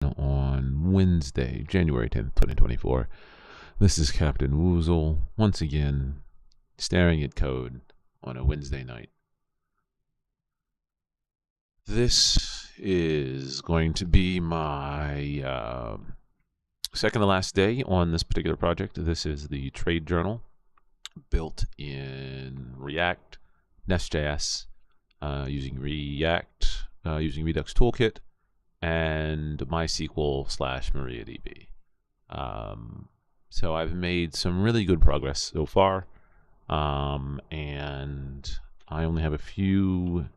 On Wednesday, January 10th, 2024. This is CptWoozle, once again, staring at code on a Wednesday night. This is going to be my second to last day on this particular project. This is the trade journal built in React, Nest.js, using React, using Redux Toolkit, and MySQL/MariaDB. So I've made some really good progress so far, and I only have a few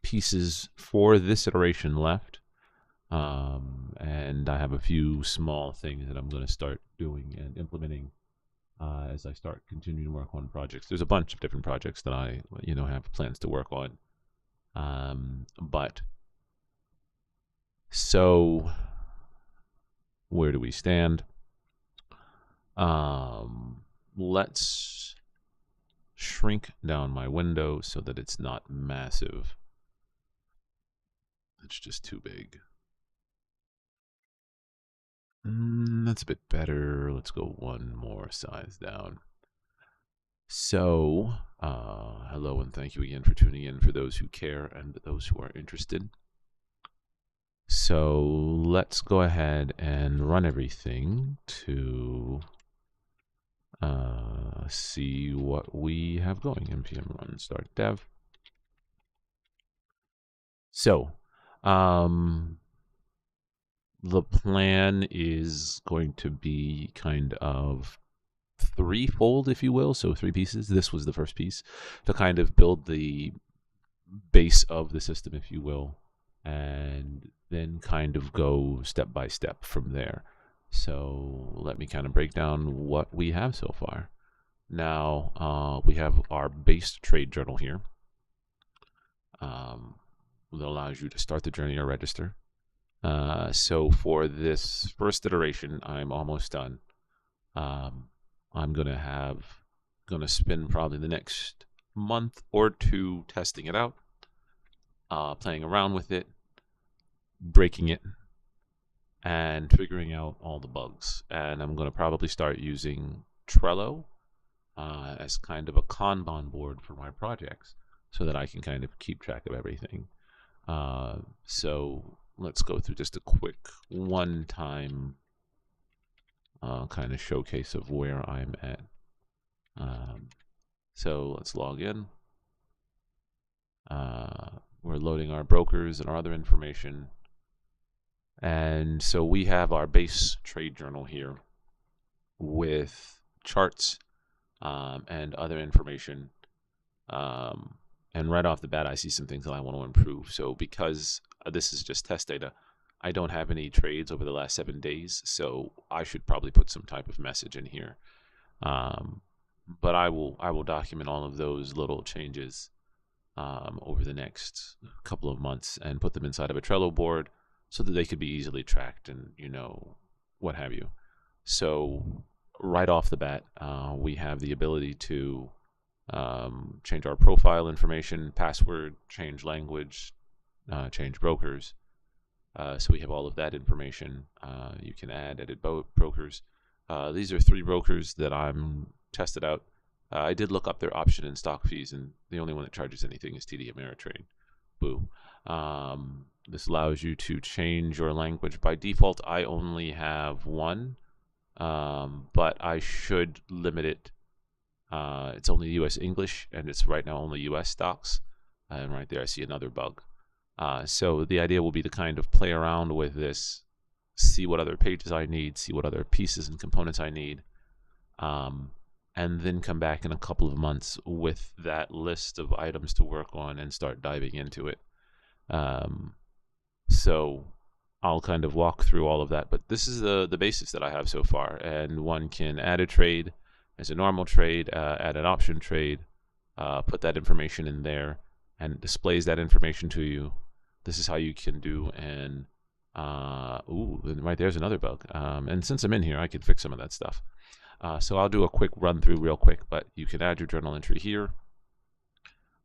pieces for this iteration left, and I have a few small things that I'm going to start doing and implementing as I start continuing to work on projects. There's a bunch of different projects that I have plans to work on, but so where do we stand? Let's shrink down my window so that it's not massive. It's just too big. That's a bit better. Let's go one more size down. So, hello and thank you again for tuning in, for those who care and those who are interested. So let's go ahead and run everything to see what we have going. npm run start dev. So the plan is going to be kind of threefold, if you will. So 3 pieces. This was the first piece to kind of build the base of the system, if you will, and then kind of go step by step from there. So let me kind of break down what we have so far. Now we have our base trade journal here that allows you to start the journey or register. So for this first iteration, I'm almost done. I'm gonna spend probably the next month or 2 testing it out, playing around with it, breaking it, and figuring out all the bugs. And I'm going to probably start using Trello as kind of a Kanban board for my projects so that I can kind of keep track of everything. So let's go through just a quick one-time kind of showcase of where I'm at. So let's log in. We're loading our brokers and our other information. And so we have our base trade journal here with charts and other information. And right off the bat, I see some things that I want to improve. So because this is just test data, I don't have any trades over the last 7 days. So I should probably put some type of message in here. But I will document all of those little changes over the next couple of months and put them inside of a Trello board, so that they could be easily tracked and, what have you. So right off the bat, we have the ability to change our profile information, password, change language, change brokers. So we have all of that information. You can add, edit brokers. These are 3 brokers that I'm tested out. I did look up their option and stock fees, and the only one that charges anything is TD Ameritrade. Boo. This allows you to change your language. By default, I only have 1, but I should limit it. It's only US English, and it's right now only US stocks. And right there, I see another bug. So the idea will be to kind of play around with this, see what other pages I need, see what other pieces and components I need, and then come back in a couple of months with that list of items to work on and start diving into it. So I'll kind of walk through all of that, but this is the basics that I have so far. And one can add a trade as a normal trade, add an option trade, put that information in there, and it displays that information to you. This is how you can do an right there's another bug. And since I'm in here, I can fix some of that stuff. So I'll do a quick run through real quick, but you can add your journal entry here.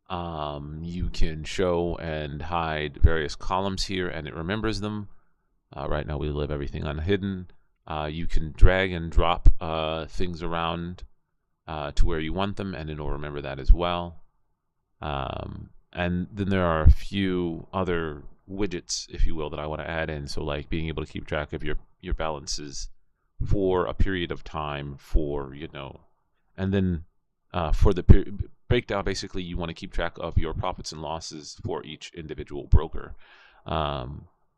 You can show and hide various columns here, and it remembers them. Right now we leave everything unhidden. You can drag and drop things around to where you want them, and it'll remember that as well. And then there are a few other widgets, if you will, that I want to add in. So like being able to keep track of your balances for a period of time, for, you know, and then for the breakdown, basically you want to keep track of your profits and losses for each individual broker.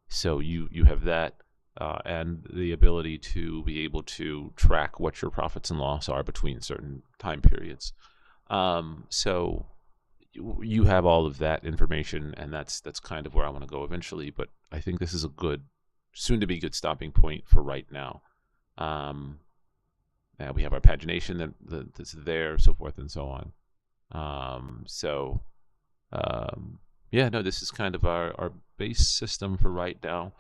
So you have that, and the ability to be able to track what your profits and loss are between certain time periods. So you have all of that information, and that's kind of where I want to go eventually. But I think this is a good, soon to be good stopping point for right now. We have our pagination that's there, so forth and so on. Yeah, no, this is kind of our base system for right now,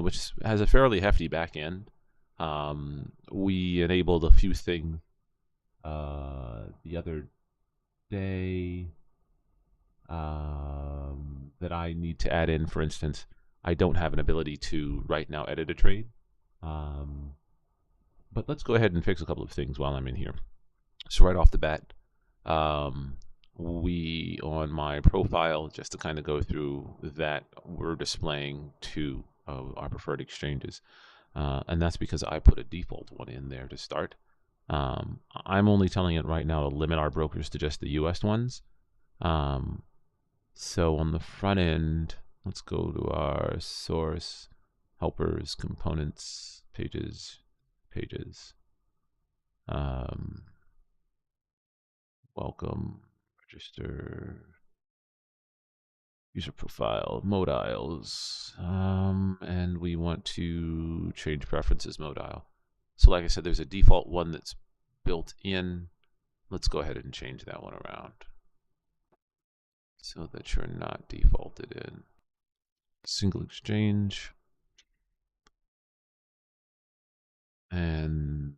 which has a fairly hefty back end. We enabled a few things the other day that I need to add in. For instance, I don't have an ability to right now edit a trade. But let's go ahead and fix a couple of things while I'm in here. So right off the bat, we, on my profile, just to kind of go through that, we're displaying two of our preferred exchanges. And that's because I put a default one in there to start. I'm only telling it right now to limit our brokers to just the US ones. So on the front end, let's go to our source, helpers, components, pages. Welcome, register, user profile, modiles, and we want to change preferences modile. So like I said, there's a default one that's built in. Let's go ahead and change that one around so that you're not defaulted in. Single exchange. And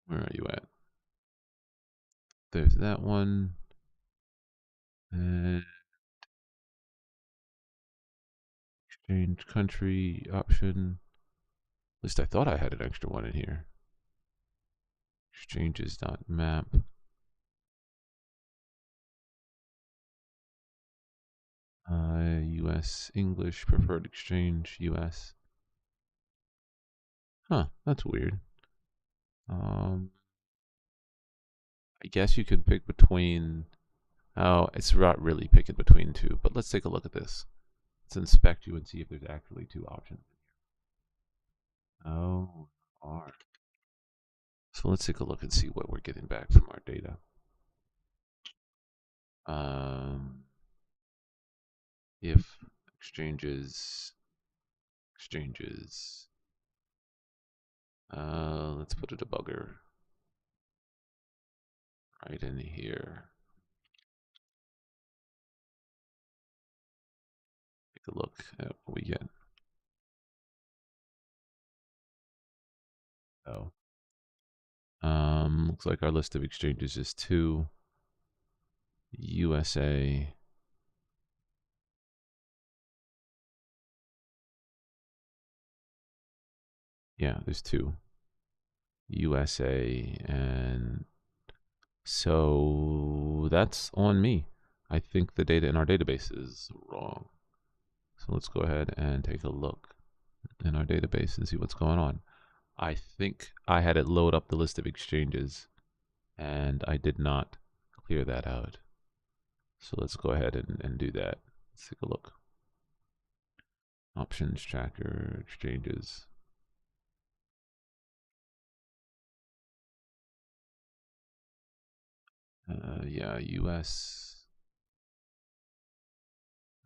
where are you at? There's that one. And exchange country option. At least I thought I had an extra one in here. Exchanges.map. US English preferred exchange US. Huh, that's weird. I guess you can pick between. Oh, it's not really picking between two, but let's take a look at this. Let's inspect you and see if there's actually two options. Oh, are. So let's take a look and see what we're getting back from our data. If exchanges, let's put a debugger right in here. Take a look at what we get. Oh. Looks like our list of exchanges is 2. USA. Yeah, there's 2. USA, and so that's on me. I think the data in our database is wrong. So let's go ahead and take a look in our database and see what's going on. I think I had it load up the list of exchanges, and I did not clear that out. So let's go ahead and do that. Let's take a look. Options tracker, exchanges. Yeah, US.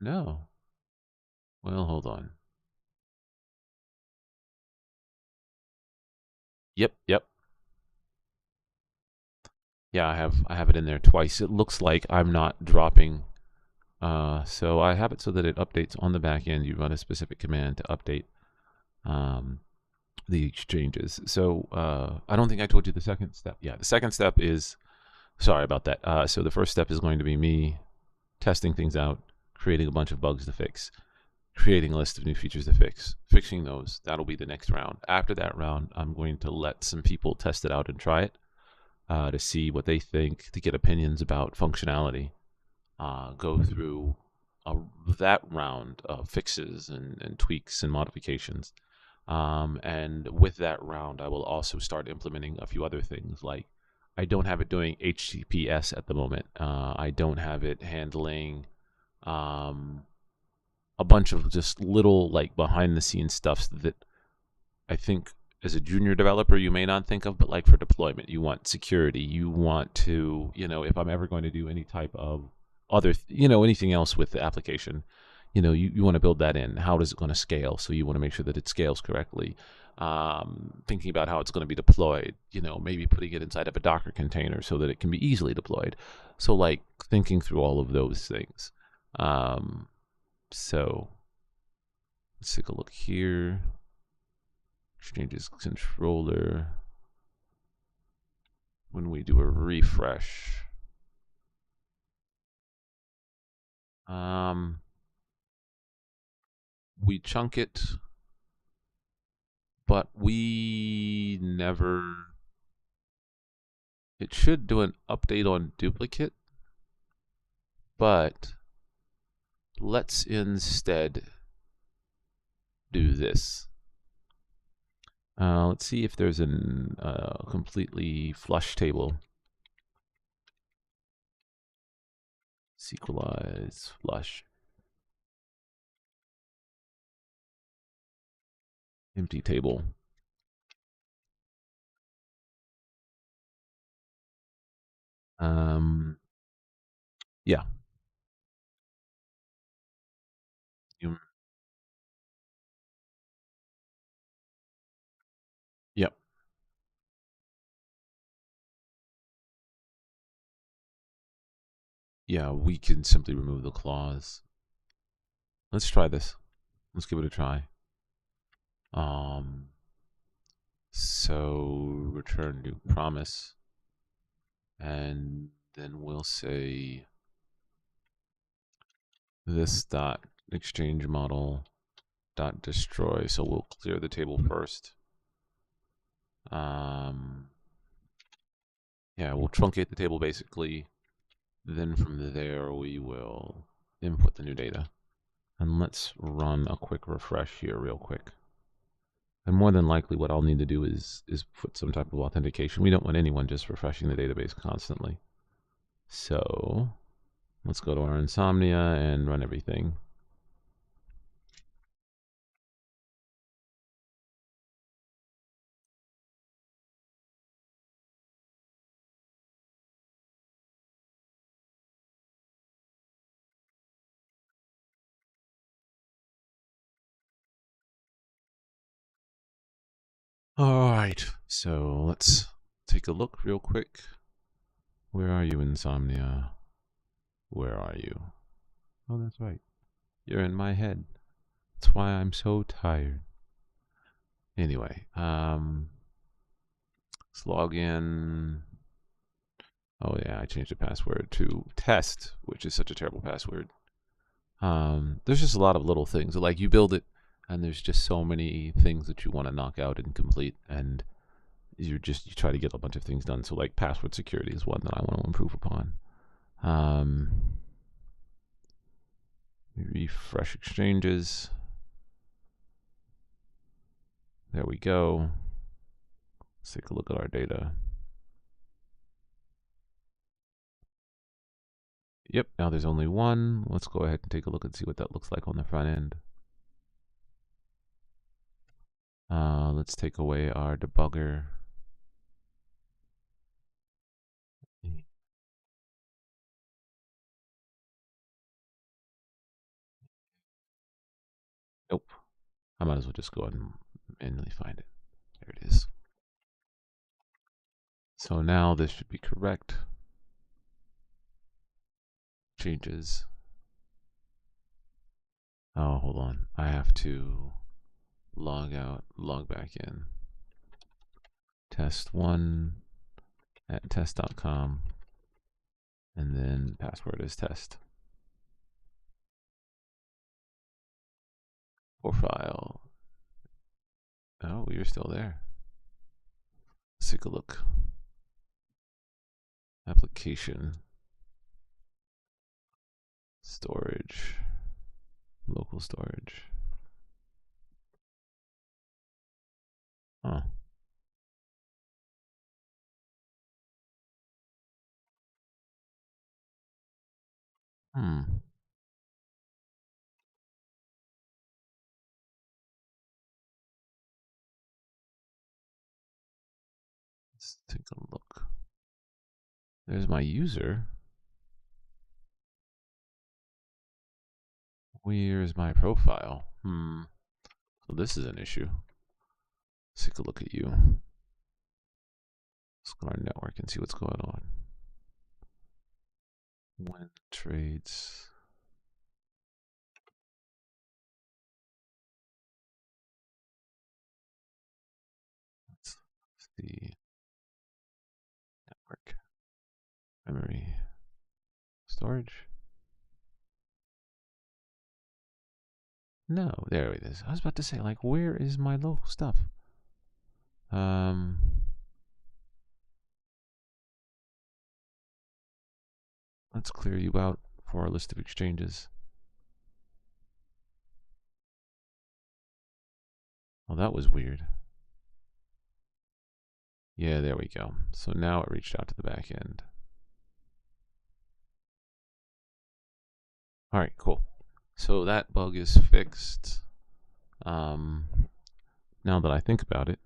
No. Well, hold on. Yep. Yeah, I have it in there twice. It looks like I'm not dropping. So I have it so that it updates on the back end. You run a specific command to update the exchanges. So I don't think I told you the second step. Yeah, the second step is, sorry about that. So the first step is going to be me testing things out, creating a bunch of bugs to fix, creating a list of new features to fix, fixing those. That'll be the next round. After that round, I'm going to let some people test it out and try it to see what they think, to get opinions about functionality. Go through that round of fixes and tweaks and modifications. And with that round, I will also start implementing a few other things. Like, I don't have it doing HTTPS at the moment. I don't have it handling a bunch of just little, like, behind the scenes stuff that I think as a junior developer you may not think of, but like for deployment, you want security, you want to, if I'm ever going to do any type of other, anything else with the application, you want to build that in. How is it going to scale? So you want to make sure that it scales correctly. Thinking about how it's going to be deployed, maybe putting it inside of a Docker container so that it can be easily deployed. So like thinking through all of those things. So let's take a look here. Exchanges controller. When we do a refresh, we chunk it, but we never. It should do an update on duplicate, but let's instead do this. Let's see if there's a completely flush table. Sequelize flush. Empty table. Yeah. Yep. Yeah, we can simply remove the clause. Let's try this. Let's give it a try. So return new promise, and then we'll say this dot exchange model dot destroy. So we'll clear the table first. Yeah, we'll truncate the table basically. Then from there we will input the new data. And let's run a quick refresh here real quick. And more than likely what I'll need to do is put some type of authentication. We don't want anyone just refreshing the database constantly. So let's go to our Insomnia and run everything. All right, so let's take a look real quick. Where are you, Insomnia? Where are you? Oh, that's right. You're in my head. That's why I'm so tired. Anyway, let's log in. Oh yeah, I changed the password to test, which is such a terrible password. There's just a lot of little things. Like you build it, and there's just so many things that you want to knock out and complete, and you try to get a bunch of things done. So like password security is one that I want to improve upon. Refresh exchanges. There we go. Let's take a look at our data. Yep, now there's only one. Let's go ahead and take a look and see what that looks like on the front end. Let's take away our debugger. Nope. I might as well just go ahead and manually find it. There it is. So now this should be correct. Changes. Oh, hold on. I have to log out, log back in. Test1 at test.com. And then password is test. Profile. Oh, you're still there. Let's take a look. Application. Storage. Local storage. Huh. Hmm. Let's take a look. There's my user. Where's my profile? So this is an issue. Let's take a look at you. Let's go to our network and see what's going on. When trades. Let's see. Network. Memory. Storage. No, there it is. I was about to say, like, where is my local stuff? Let's clear you out for our list of exchanges. Well, that was weird. Yeah, there we go. So now it reached out to the back end. All right, cool. So that bug is fixed. Now that I think about it,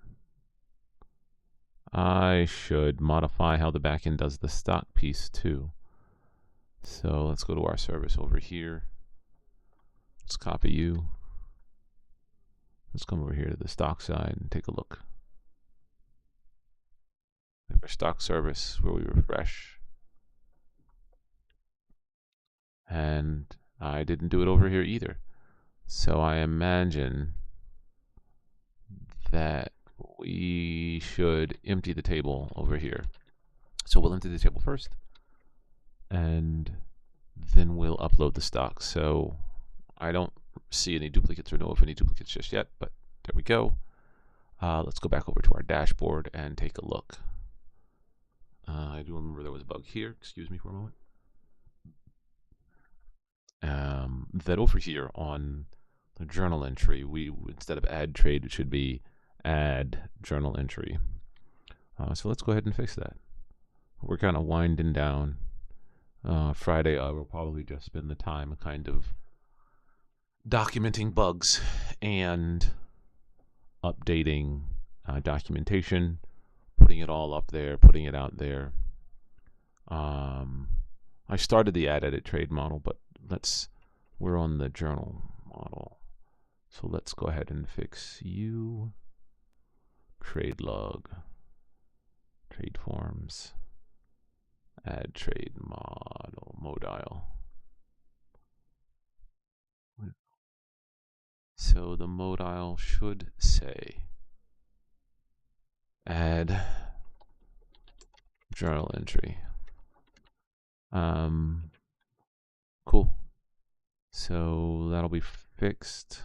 I should modify how the backend does the stock piece too. So let's go to our service over here. Let's copy you. Let's come over here to the stock side and take a look. We have our stock service where we refresh. And I didn't do it over here either. So I imagine that we should empty the table over here. So we'll empty the table first, and then we'll upload the stock. So I don't see any duplicates or know of any duplicates just yet, but there we go. Let's go back over to our dashboard and take a look. I do remember there was a bug here. Excuse me for a moment. That over here on the journal entry, we instead of add trade, it should be add journal entry. So let's go ahead and fix that. We're kind of winding down. Friday, I will probably just spend the time kind of documenting bugs and updating documentation, putting it all up there, putting it out there. I started the add edit trade model, but we're on the journal model. So let's go ahead and fix you. Trade log, trade forms, add trade model, modile. So the modile should say add journal entry. Cool. So that'll be fixed.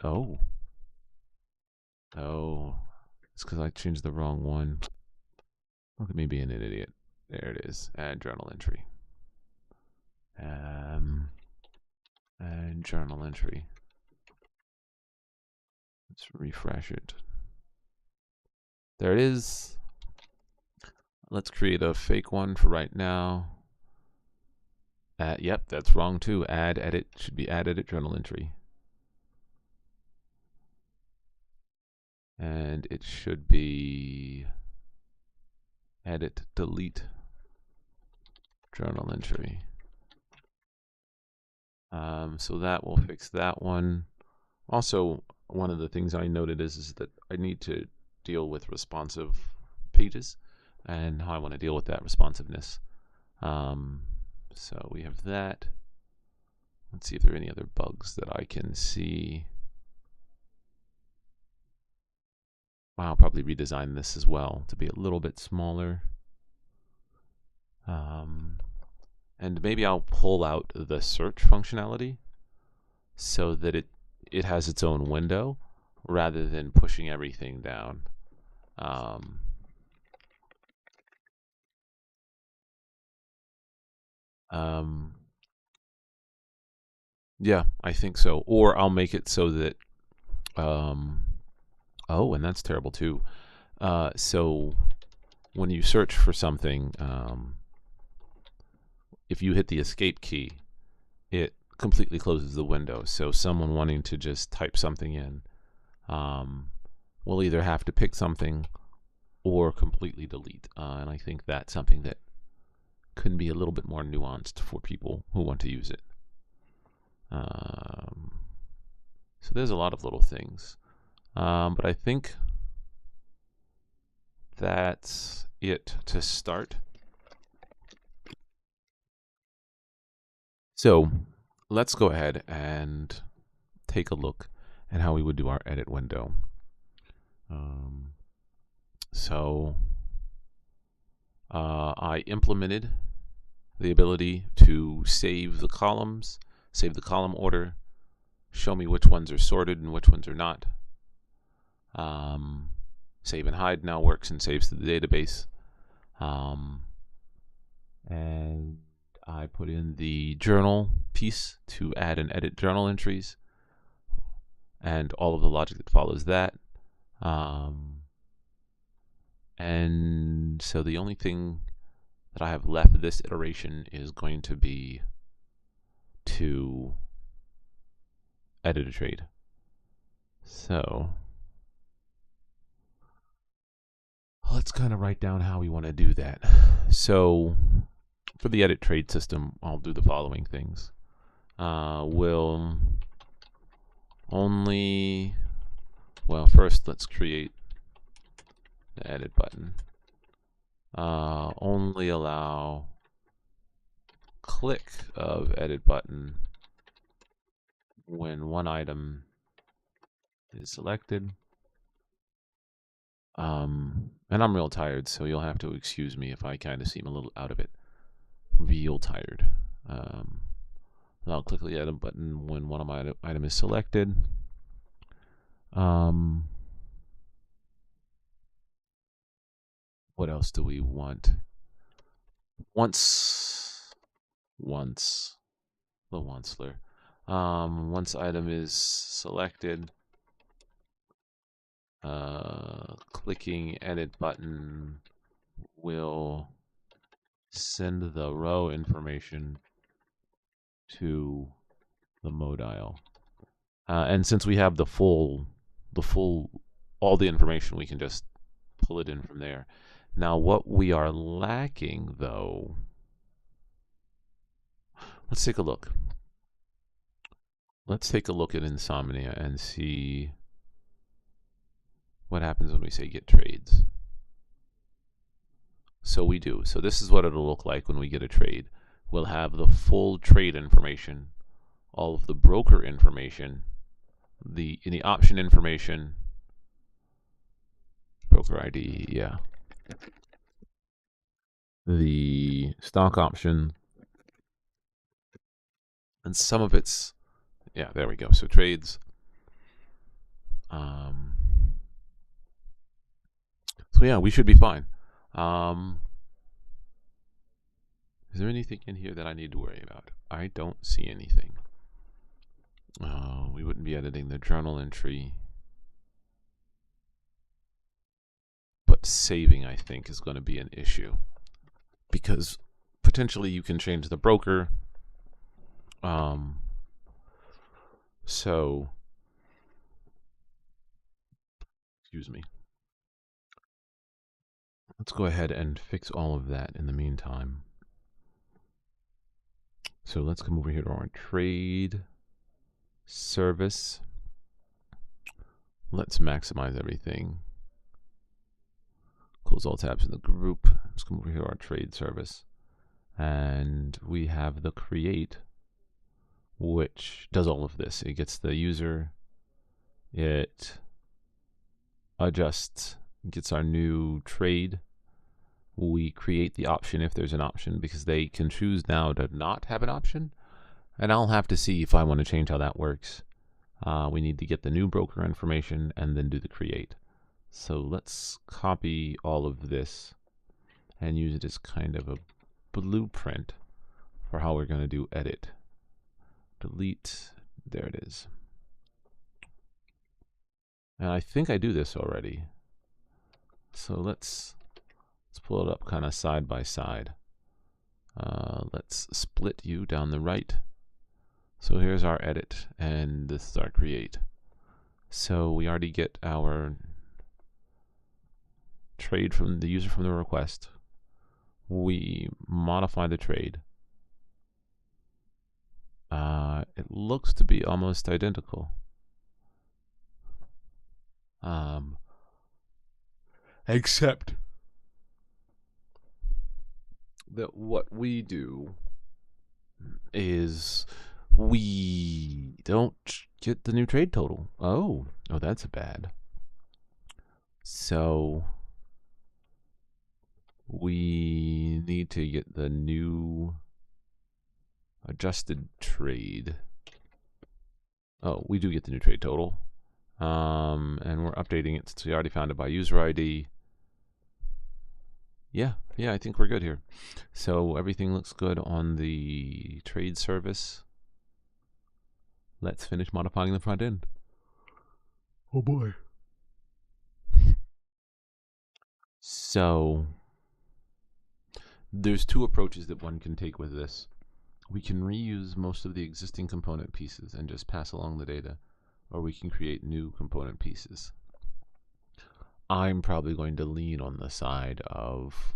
Oh, it's because I changed the wrong one. Look at me being an idiot. There it is. Add journal entry. Add journal entry. Let's refresh it. There it is. Let's create a fake one for right now. Yep, that's wrong too. Add edit should be add edit journal entry. And it should be edit delete journal entry. So that will fix that one. Also, one of the things I noted is that I need to deal with responsive pages and how I want to deal with that responsiveness. So we have that. Let's see if there are any other bugs that I can see. I'll probably redesign this as well to be a little bit smaller. And maybe I'll pull out the search functionality so that it has its own window rather than pushing everything down. Yeah, I think so. Or I'll make it so that oh, and that's terrible too. So when you search for something, if you hit the escape key, it completely closes the window. So someone wanting to just type something in will either have to pick something or completely delete. And I think that's something that can be a little bit more nuanced for people who want to use it. So there's a lot of little things. But I think that's it to start. So let's go ahead and take a look at how we would do our edit window. I implemented the ability to save the columns, save the column order, show me which ones are sorted and which ones are not. Save and hide now works and saves to the database. And I put in the journal piece to add and edit journal entries and all of the logic that follows that. And so the only thing that I have left of this iteration is going to be to edit a trade. So let's kind of write down how we want to do that. So for the edit trade system, I'll do the following things. We'll only, well, first let's create the edit button. Only allow click of edit button when one item is selected. And I'm real tired, so you'll have to excuse me if I kind of seem a little out of it. Real tired. I'll click the edit button when one of my item is selected. What else do we want? Once the onceler. Once item is selected, clicking edit button will send the row information to the modile. And since we have all the information, we can just pull it in from there. Now, what we are lacking, though, let's take a look. Let's take a look at Insomnia and see what happens when we say get trades. So we do. So this is what it'll look like when we get a trade. We'll have the full trade information, all of the broker information, the option information, broker ID, yeah, the stock option, and some of it's, yeah, there we go. So trades. So yeah, we should be fine. Is there anything in here that I need to worry about? I don't see anything. We wouldn't be editing the journal entry. But saving, I think, is going to be an issue. Because potentially you can change the broker. So, excuse me. Let's go ahead and fix all of that in the meantime. So let's come over here to our trade service. Let's maximize everything. Close all tabs in the group. Let's come over here to our trade service. And we have the create, which does all of this. It gets the user, it adjusts, gets our new trade. We create the option if there's an option, because they can choose now to not have an option. And I'll have to see if I want to change how that works. We need to get the new broker information and then do the create. So let's copy all of this and use it as kind of a blueprint for how we're going to do edit. Delete, there it is. And I think I do this already. So let's pull it up kind of side by side. Let's split you down the right. So here's our edit, and this is our create. So we already get our trade from the user from the request. We modify the trade. It looks to be almost identical. Except that what we do is we don't get the new trade total. Oh, that's bad. So we need to get the new adjusted trade. Oh, we do get the new trade total. And we're updating it since we already found it by user ID. Yeah, I think we're good here. So everything looks good on the trade service. Let's finish modifying the front end. Oh boy. So there's two approaches that one can take with this. We can reuse most of the existing component pieces and just pass along the data, or we can create new component pieces. I'm probably going to lean on the side of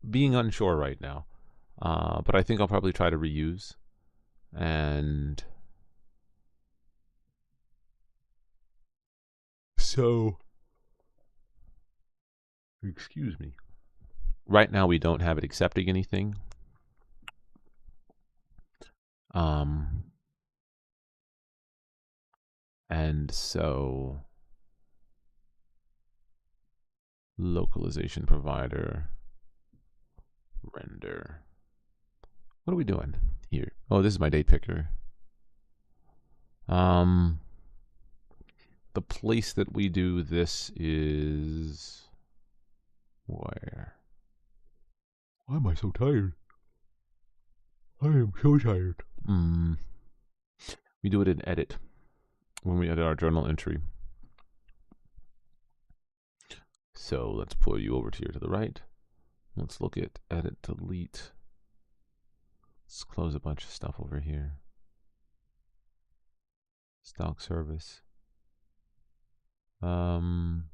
being unsure right now, but I think I'll probably try to reuse. And so, excuse me. Right now we don't have it accepting anything. And so localization provider, render. What are we doing here? Oh, this is my date picker. The place that we do this is where? Why am I so tired? I am so tired. We do it in edit when we edit our journal entry. So let's pull you over here to the right. Let's look at edit, delete. Let's close a bunch of stuff over here. Stock service. And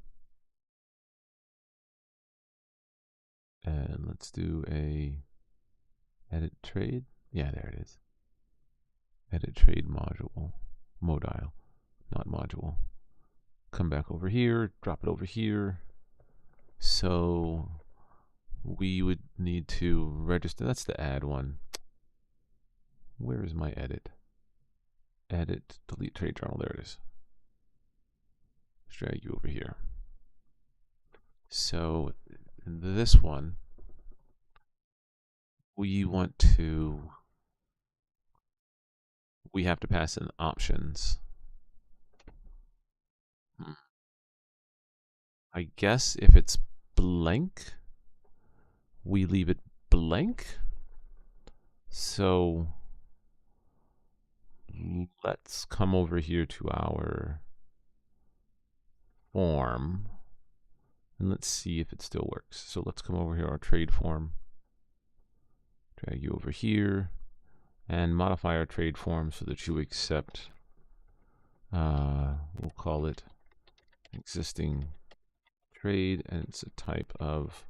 let's do a edit trade. Yeah, there it is. Edit trade module. Modile, not module. Come back over here, drop it over here. So we would need to register. That's the add one. Where is my edit? Edit, delete trade journal. There it is. Let's drag you over here. So in this one, we have to pass in options. I guess if it's blank, we leave it blank. So let's come over here to our form and let's see if it still works. So let's come over here, our trade form, drag you over here and modify our trade form so that you accept, we'll call it existing trade, and it's a type of,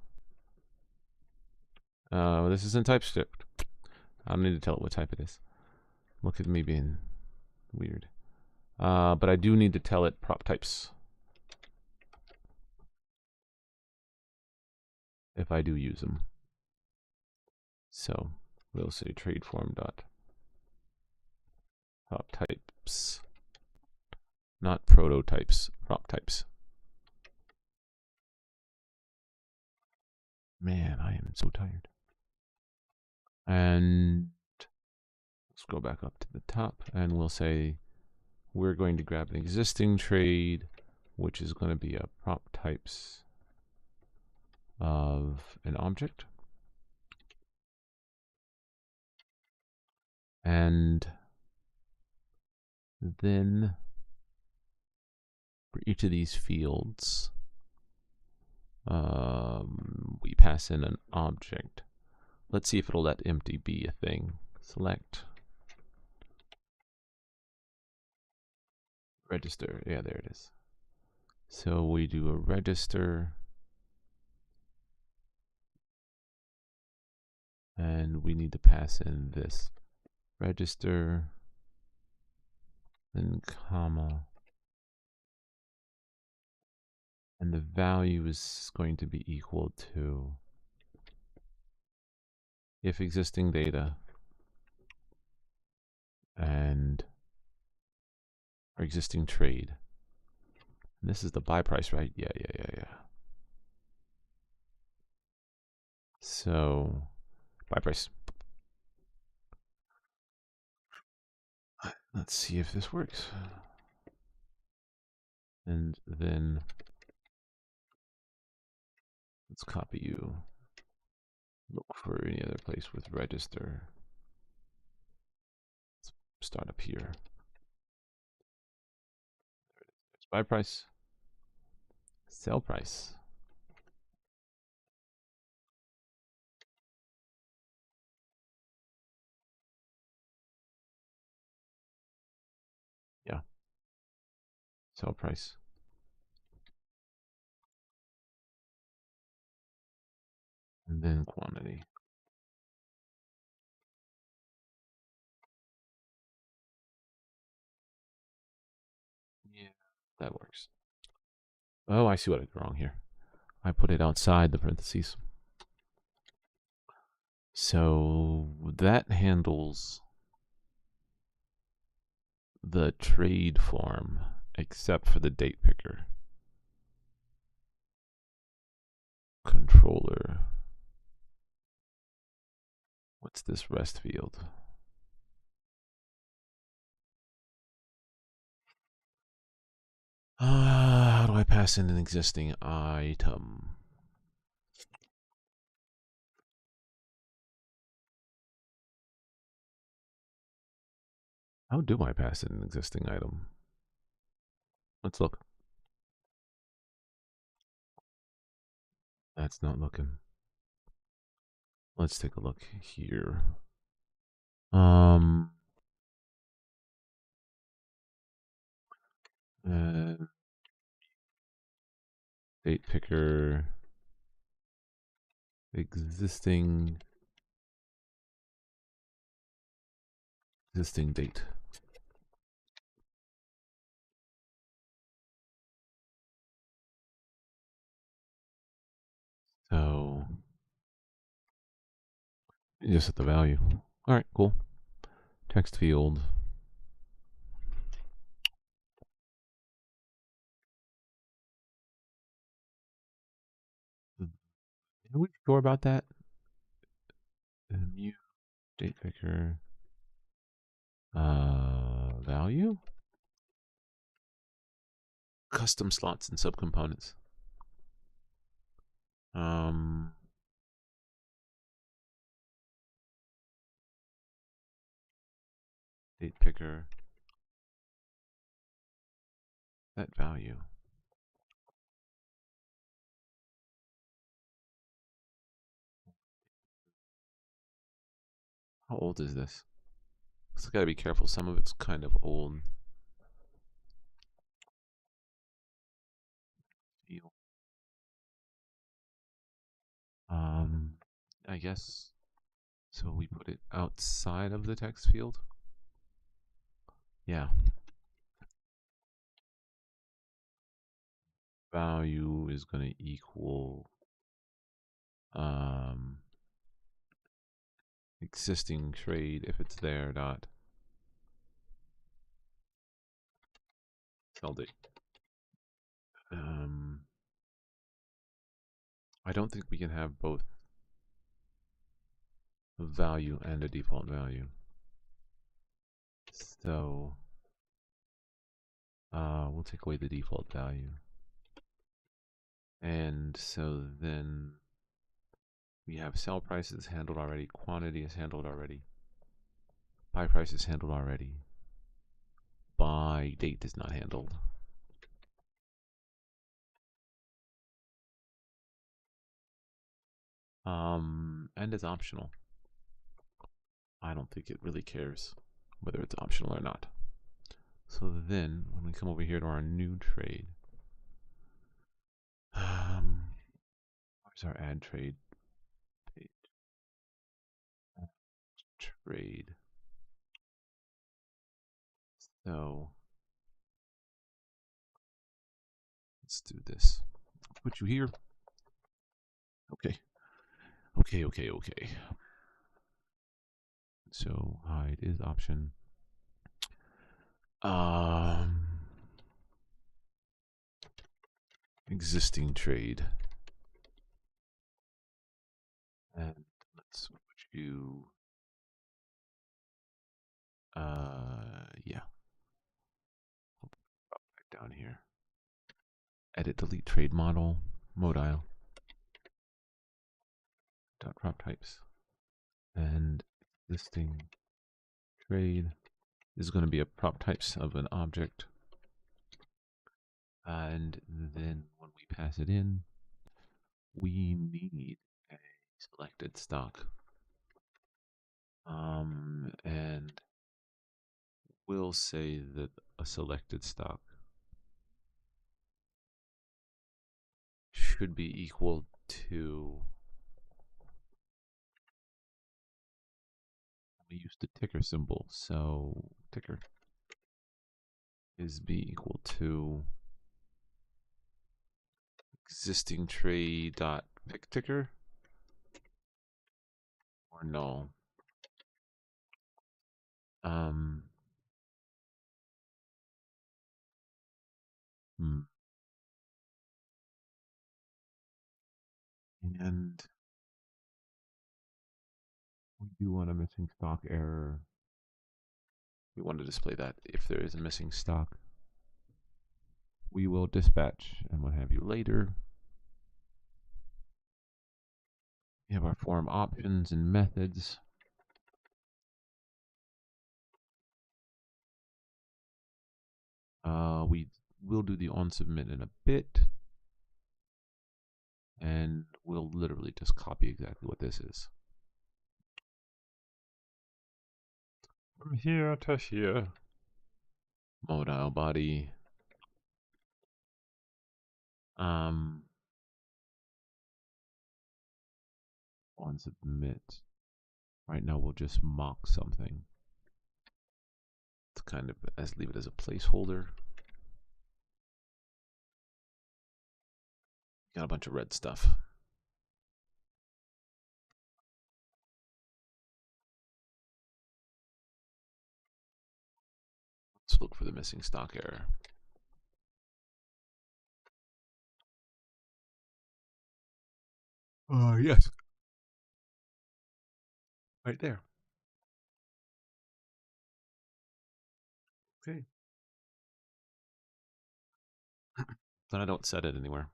this is in TypeScript. I don't need to tell it what type it is. Look at me being weird. But I do need to tell it prop types if I do use them. So we'll say trade form dot prop types, not prototypes, prop types. Man, I am so tired. And let's go back up to the top and we'll say we're going to grab an existing trade, which is going to be a prop types of an object. And then for each of these fields, we pass in an object. Let's see if it'll let empty be a thing. Select register. Yeah, there it is. So we do a register, and we need to pass in this register, then comma, and the value is going to be equal to if existing data and our existing trade. And this is the buy price, right? Yeah. So buy price. Let's see if this works. And then let's copy you. Look for any other place with register. Let's start up here. There's buy price, sell price. Yeah, sell price. And then quantity. Yeah, that works. Oh, I see what I did wrong here. I put it outside the parentheses. So that handles the trade form, except for the date picker. Controller. What's this rest field? How do I pass in an existing item? How do I pass in an existing item? Let's look. That's not looking. Let's take a look here. Date picker, existing date. So just set the value. All right, cool. Text field. Are we sure about that? Mute date picker. Value. Custom slots and subcomponents. Date picker. That value. How old is this? So gotta be careful. Some of it's kind of old. I guess. So we put it outside of the text field. Yeah. Value is going to equal existing trade if it's there dot sell date. I don't think we can have both value and a default value. So we'll take away the default value. And so then we have sell prices handled already, quantity is handled already, buy price is handled already, buy date is not handled. And it's optional. I don't think it really cares whether it's optional or not. So then when we come over here to our new trade, where's our add trade page? Trade. So let's do this. Put you here. Okay. Okay. So hide is option. Existing trade. And let's put you. Yeah. Back down here. Edit, delete trade model, modile. Dot prop types. And existing trade is going to be a prop types of an object. And then when we pass it in, we need a selected stock. And we'll say that a selected stock should be equal to, we use the ticker symbol, so ticker is be equal to existing trade dot pick ticker, or no. And we do want a missing stock error. We want to display that if there is a missing stock. We will dispatch and what have you later. We have our form options and methods. We will do the on submit in a bit. And we'll literally just copy exactly what this is. From here to here. Modile body. On submit. Right now we'll just mock something. To kind of leave it as a placeholder. Got a bunch of red stuff. Let's look for the missing stock error. Yes. Right there. Okay. Then I don't set it anywhere.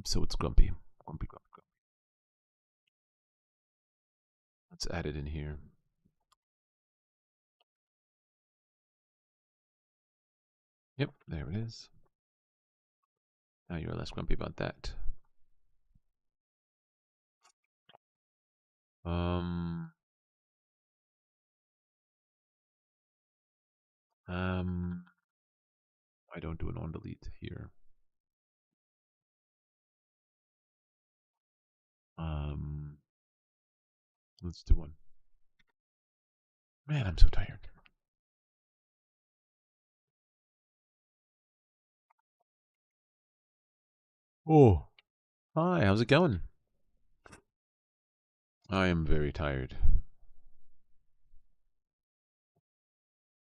So it's grumpy. Grumpy. Let's add it in here. Yep, there it is. Now you're less grumpy about that. I don't do an on delete here. Let's do one. Man, I'm so tired. Oh, hi, how's it going? I am very tired.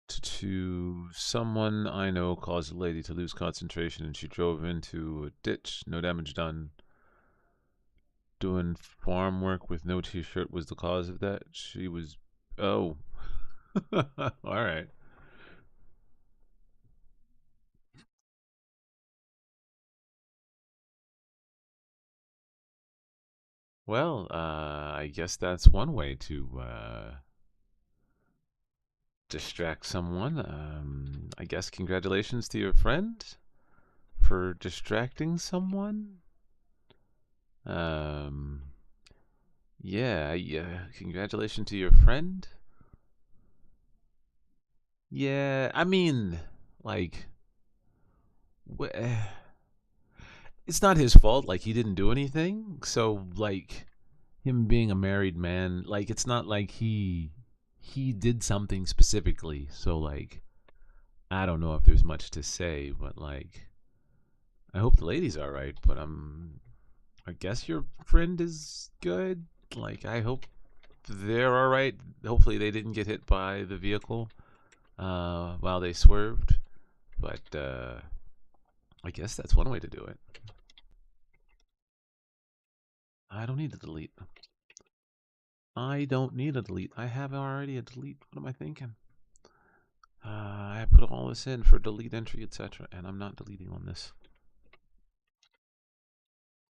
To someone I know caused a lady to lose concentration and she drove into a ditch. No damage done. Doing farm work with no t-shirt was the cause of that. She was. Oh. All right. Well, I guess that's one way to distract someone. I guess congratulations to your friend for distracting someone. Um, yeah. Congratulations to your friend. Yeah, I mean, like, it's not his fault. Like, he didn't do anything. So, like, him being a married man, like, it's not like he did something specifically. So, like, I don't know if there's much to say, but like, I hope the lady's all right. But I guess your friend is good. Like, I hope they're all right. Hopefully, they didn't get hit by the vehicle while they swerved. But I guess that's one way to do it. I don't need to delete. I don't need a delete. I have already a delete. What am I thinking? I put all this in for delete entry, etc., and I'm not deleting on this.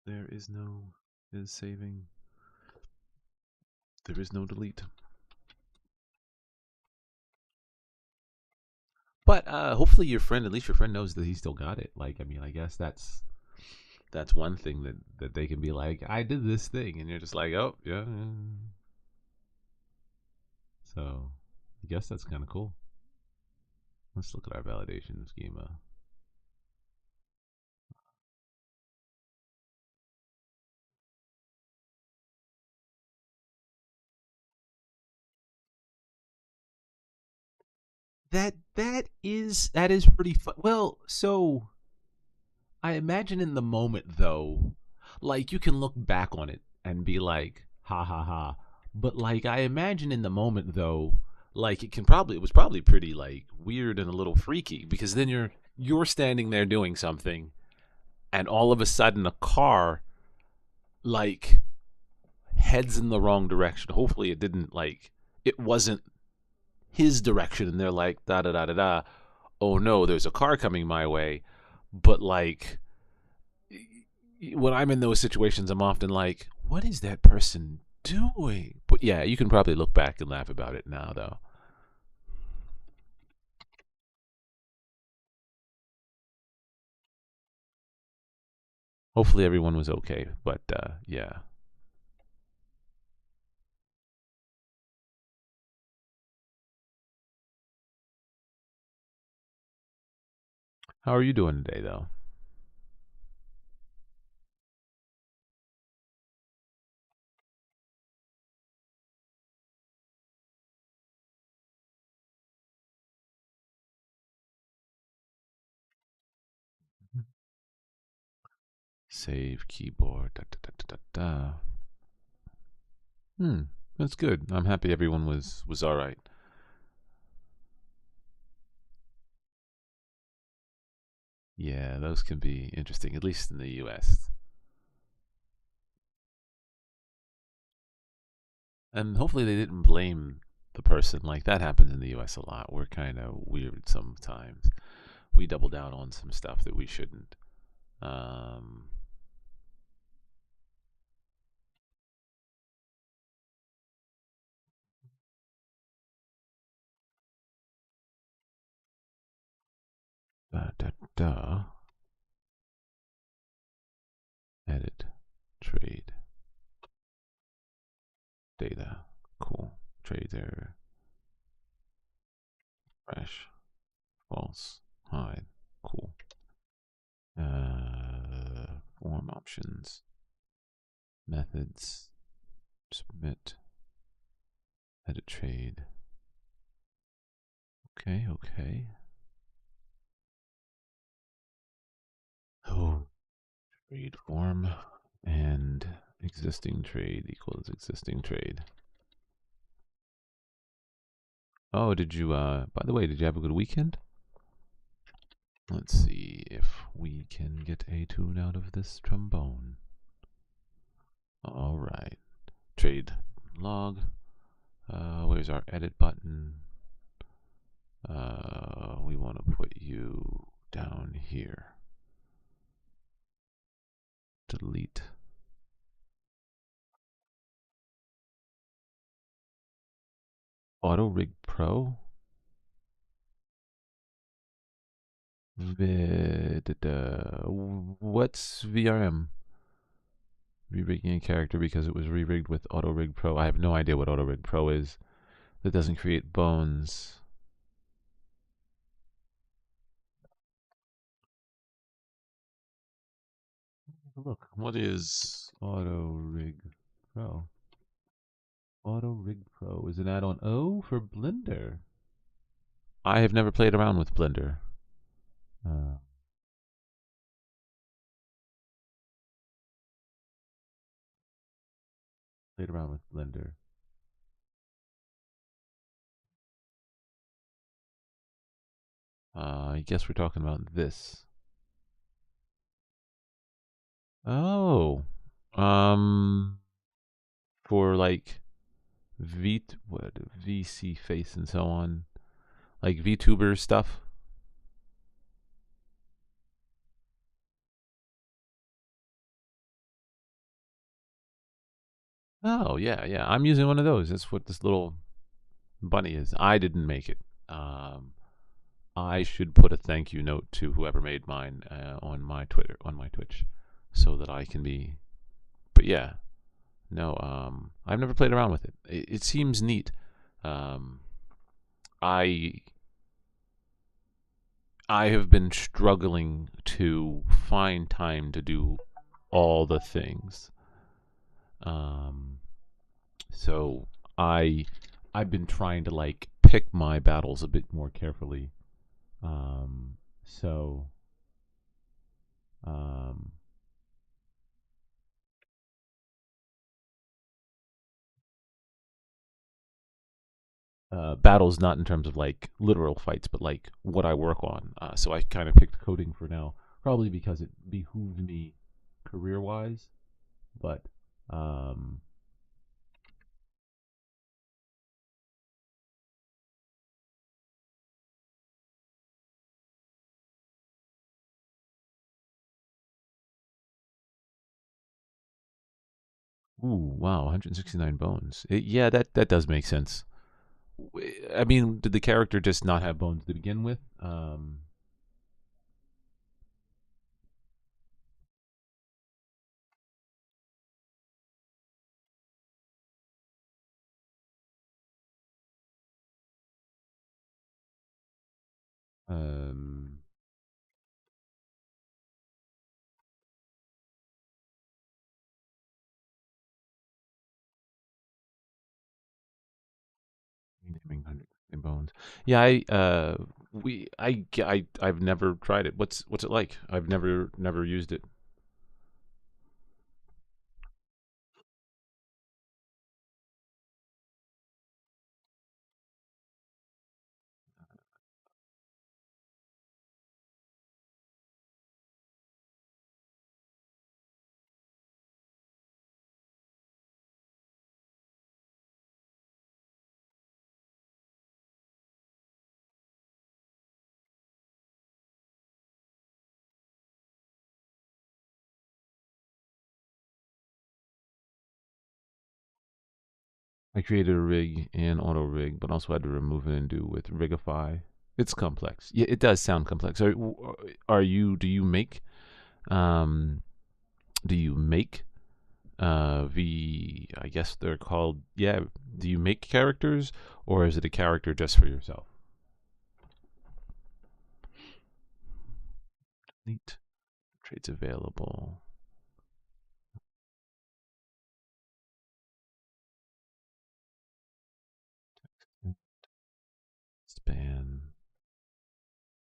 There is no is saving. There is no delete. But hopefully your friend, at least your friend knows that he still got it. Like, I mean, I guess that's one thing that they can be like, I did this thing, and you're just like, oh yeah. So I guess that's kind of cool. Let's look at our validation schema. That is pretty fun. Well, so I imagine in the moment though, like you can look back on it and be like, ha ha ha. But like I imagine in the moment though, like it was probably pretty like weird and a little freaky because then you're standing there doing something and all of a sudden a car like heads in the wrong direction. Hopefully it didn't like it wasn't his direction and they're like da da da da da. Oh no, there's a car coming my way. But like when I'm in those situations, I'm often like, what is that person doing? But yeah, you can probably look back and laugh about it now, though. Hopefully, everyone was okay. But yeah. How are you doing today, though? Save keyboard. Da, da, da, da, da. Hmm, that's good. I'm happy everyone was all right. Yeah, those can be interesting, at least in the U.S. And hopefully they didn't blame the person. Like that happens in the U.S. a lot. We're kind of weird sometimes. We double down on some stuff that we shouldn't. Um, da, da, da. Edit. Trade. Data. Cool. Trade there. Fresh. False. Hide. Cool. Form options. Methods. Submit. Edit trade. Okay, okay. Oh, trade form and existing trade equals existing trade. Oh, did you, by the way, did you have a good weekend? Let's see if we can get a tune out of this trombone. All right. Trade log. Where's our edit button? We want to put you down here. Delete. Auto Rig Pro. What's VRM? Re-rigging a character because it was re-rigged with Auto Rig Pro. I have no idea what Auto Rig Pro is. That doesn't create bones. Look, what is Auto Rig Pro? Auto Rig Pro is an add-on. Oh, for Blender. I have never played around with Blender. Uh, played around with Blender. I guess we're talking about this. Oh, um, for like what VC face and so on, like VTuber stuff. Oh yeah, yeah. I'm using one of those. That's what this little bunny is. I didn't make it. Um, I should put a thank you note to whoever made mine on my Twitter, on my Twitch, so that I can be. But yeah, no. I've never played around with it. It seems neat. Um, I I have been struggling to find time to do all the things. Um, so I I've been trying to like pick my battles a bit more carefully. Um, so um, battles not in terms of like literal fights, but like what I work on. So I kind of picked coding for now, probably because it behooved me career wise. But um, ooh, wow, 169 bones. Yeah, that does make sense. I mean, did the character just not have bones to begin with? Um, Renaming 169 bones. Yeah, I've never tried it. What's it like? I've never used it. I created a rig in auto rig, but also had to remove it and do with Rigify. It's complex. Yeah, it does sound complex. Are you? Um do you make I guess they're called, yeah, do you make characters, or is it a character just for yourself? Neat. Traits available. Span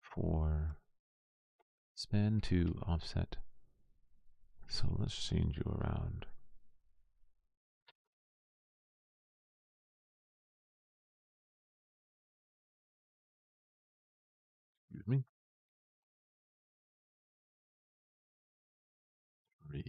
4. Span 2 offset. So let's change you around. Excuse me. 3.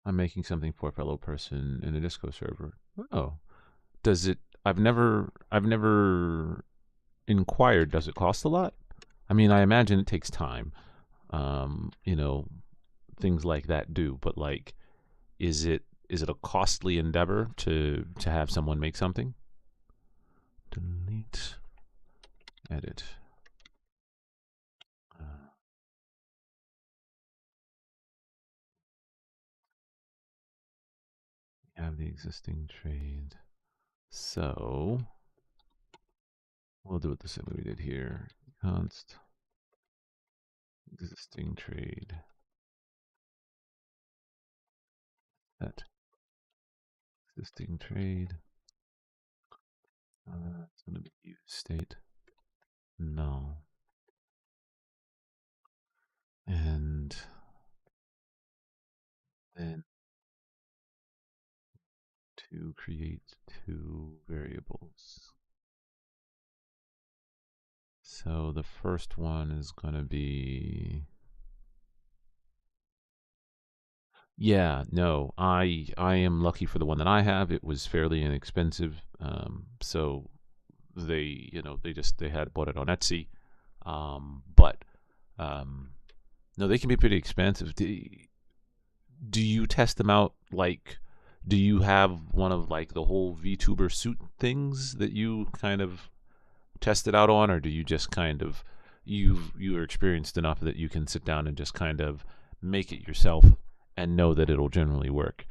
I'm making something for a fellow person in a Disco server. Oh, does it? I've never inquired. Does it cost a lot? I mean, I imagine it takes time. You know, things like that do. But like, is it a costly endeavor to have someone make something? Delete, edit. Have the existing trade. So we'll do it the same way we did here. Const existing trade. That existing trade. It's going to be use state. No. And then to create two variables. So the first one is going to be, yeah, no, I am lucky for the one that I have. It was fairly inexpensive. So they, they had bought it on Etsy. But no, they can be pretty expensive. Do you test them out? Like, do you have one of like the whole VTuber suit things that you kind of test it out on, or do you just kind of you're experienced enough that you can sit down and just kind of make it yourself and know that it'll generally work?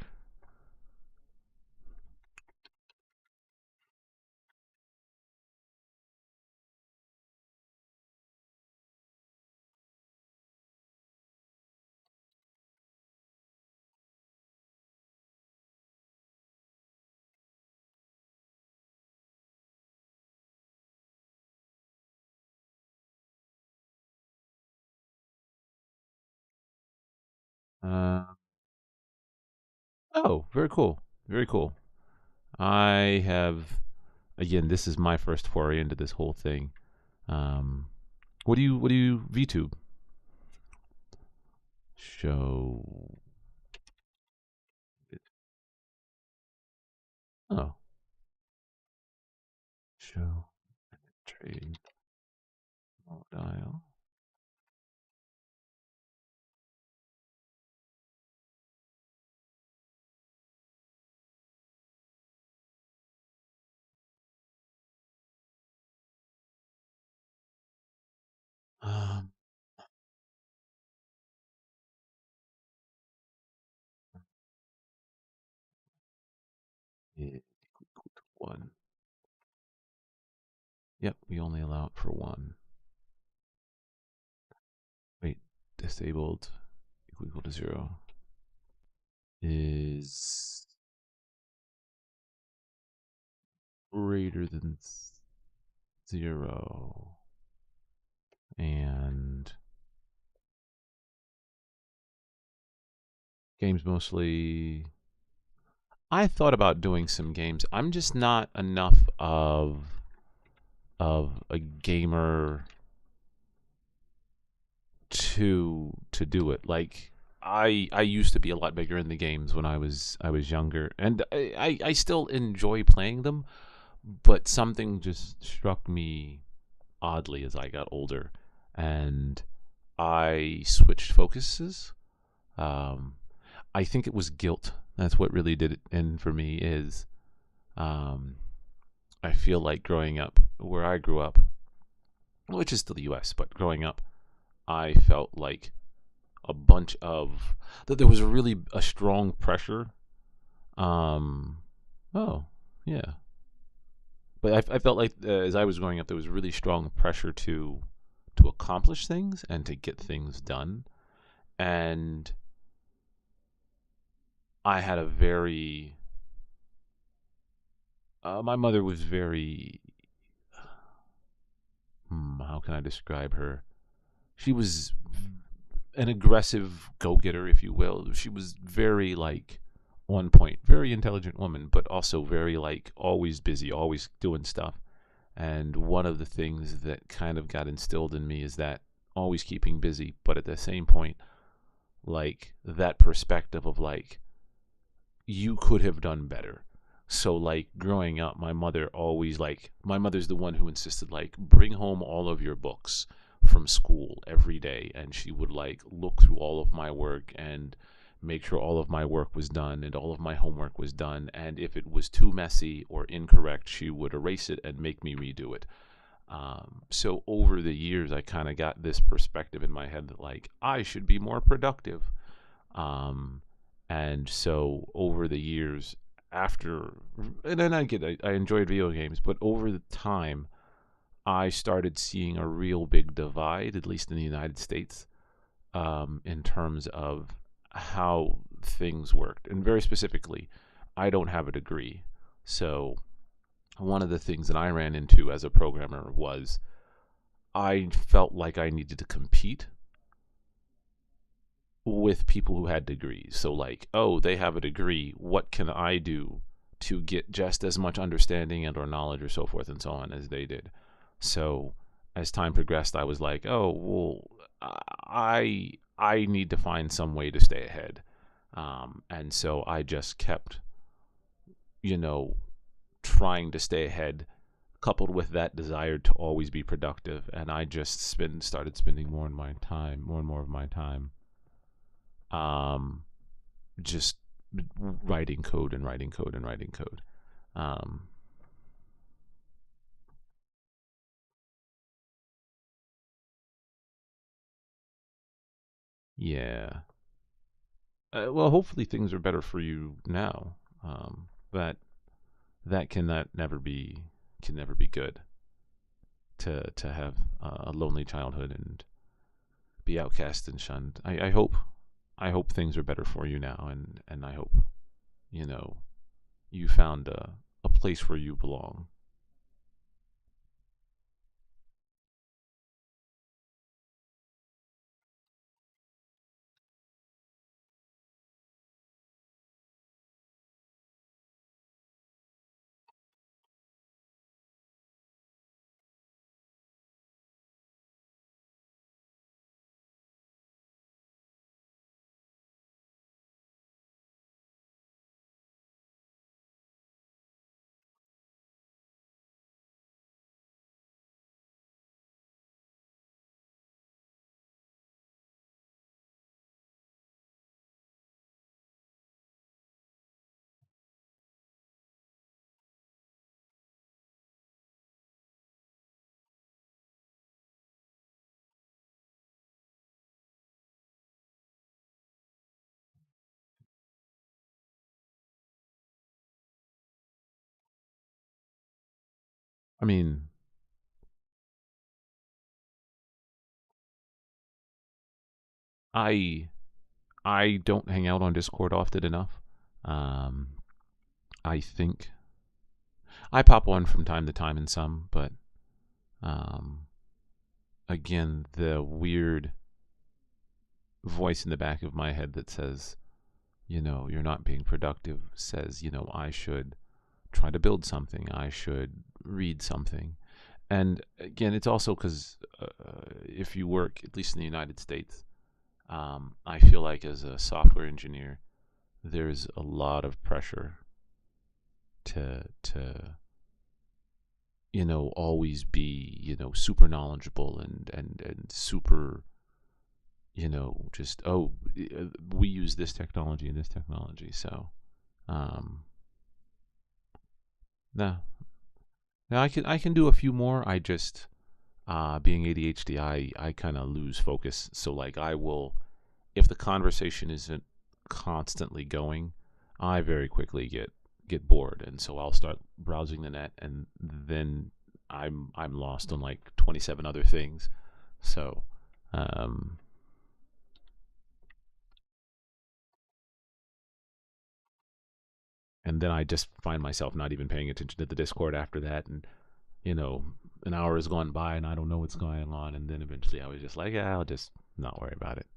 Uh, oh, very cool, very cool. I have, again, this is my first foray into this whole thing. Um, what do you VTube? Show it. Oh, show trade dial. Um, yeah, equal to one. Yep, we only allow it for one. Wait, disabled equal to 0 is greater than 0. And games mostly. I thought about doing some games. I'm just not enough of a gamer to do it. Like I used to be a lot bigger in the games when I was younger, and I still enjoy playing them, but something just struck me oddly as I got older, and I switched focuses. Um, I think it was guilt. That's what really did it. And for me is, um, I feel like growing up where I grew up, which is still the U.S., but growing up, I felt like a bunch of that there was really a strong pressure. Um, oh, yeah. But I felt like as I was growing up, there was really strong pressure to accomplish things and to get things done. And I had a very my mother was very how can I describe her? She was an aggressive go-getter, if you will. She was very like on point, very intelligent woman, but also very like always busy, always doing stuff. And one of the things that kind of got instilled in me is that always keeping busy, but at the same point, like that perspective of like you could have done better. So like growing up, my mother's the one who insisted like bring home all of your books from school every day, and she would like look through all of my work and make sure all of my work was done and all of my homework was done, and if it was too messy or incorrect, she would erase it and make me redo it. So over the years, I kind of got this perspective in my head that like I should be more productive. Um, and so over the years, after, and then I enjoyed video games, but over the time, I started seeing a real big divide, at least in the United States, in terms of how things worked. And very specifically, I don't have a degree. So one of the things that I ran into as a programmer was I felt like I needed to compete with people who had degrees. So, like, oh, they have a degree. What can I do to get just as much understanding and or knowledge or so forth and so on as they did? So, as time progressed, I was like, oh, well, I need to find some way to stay ahead. And so I just kept, you know, trying to stay ahead, coupled with that desire to always be productive. And I just started spending more and more of my time, um, just writing code and writing code and writing code. Um, yeah. Well, hopefully things are better for you now. That that never be can never be good to have a lonely childhood and be outcast and shunned. I hope things are better for you now, and I hope you know you found a place where you belong. I mean, I I don't hang out on Discord often enough. Um, I think I pop on from time to time in some, but um, again, the weird voice in the back of my head that says, you're not being productive says, I should try to build something. I should read something. And again, it's also because if you work, at least in the United States, I feel like as a software engineer, there's a lot of pressure to always be super knowledgeable and super just we use this technology and this technology. So um no, now I can do a few more. I just being ADHD, I kind of lose focus. So like I will, if the conversation isn't constantly going, I very quickly get bored, and so I'll start browsing the net, and then I'm lost on like 27 other things. So, um, and then I just find myself not even paying attention to the Discord after that, and you know, an hour has gone by and I don't know what's going on, and then eventually I was just like, yeah, I'll just not worry about it.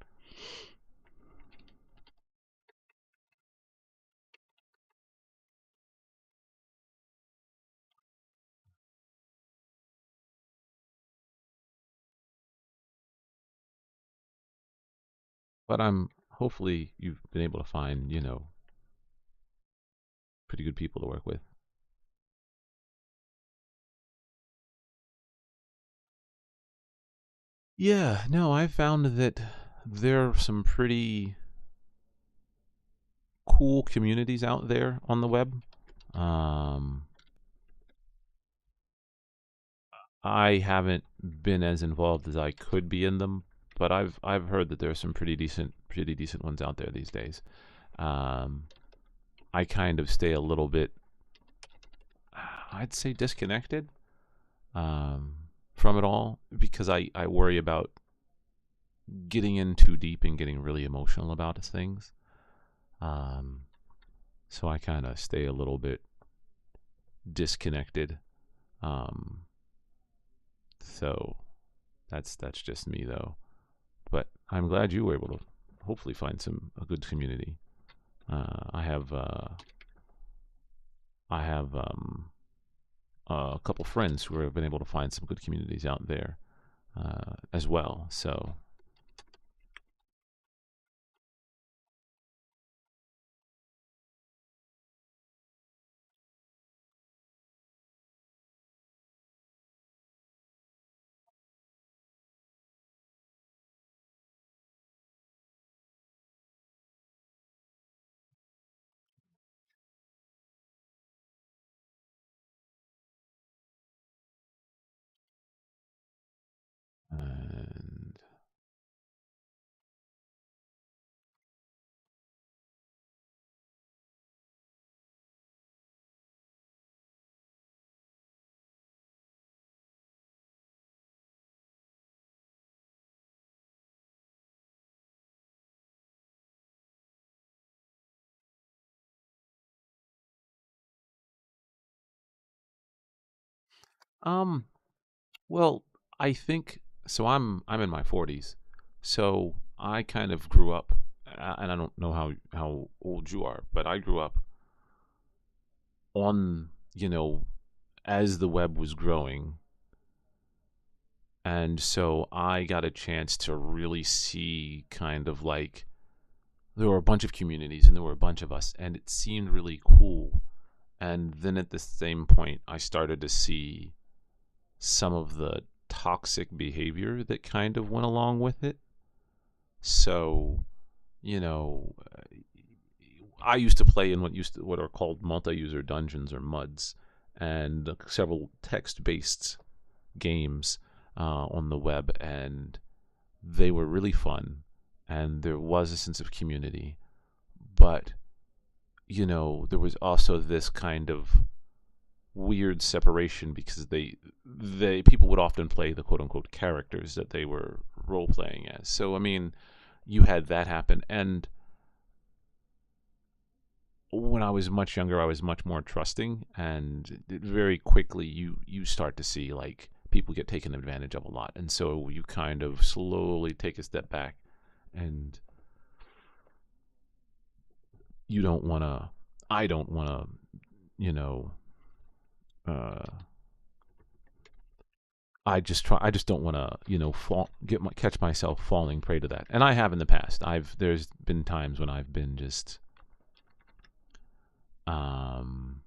But I'm hopefully you've been able to find pretty good people to work with. Yeah, no, I found that there are some pretty cool communities out there on the web. I haven't been as involved as I could be in them, but I've heard that there's some pretty decent ones out there these days. Um, I kind of stay a little bit, I'd say, disconnected from it all because I worry about getting in too deep and getting really emotional about things. So I kind of stay a little bit disconnected. Um, so that's just me though. But I'm glad you were able to hopefully find a good community. I have a couple friends who have been able to find some good communities out there as well. So and um, well, I think so. I'm in my 40s, so I kind of grew up, and I don't know how old you are, but I grew up on as the web was growing, and so I got a chance to really see kind of like there were a bunch of communities and there were a bunch of us, and it seemed really cool. And then at the same point, I started to see some of the toxic behavior that kind of went along with it. So, you know, I used to play in what are called multi-user dungeons or MUDs, and several text-based games on the web, and they were really fun, and there was a sense of community. But there was also this kind of weird separation because they people would often play the quote unquote characters that they were role playing as. So I mean, you had that happen, and when I was much younger, I was much more trusting, and very quickly you start to see like people get taken advantage of a lot, and so you kind of slowly take a step back, and you don't want to. I don't want to, you know. Uh, I just don't want to, catch myself falling prey to that. And I have in the past. There's been times when I've been just um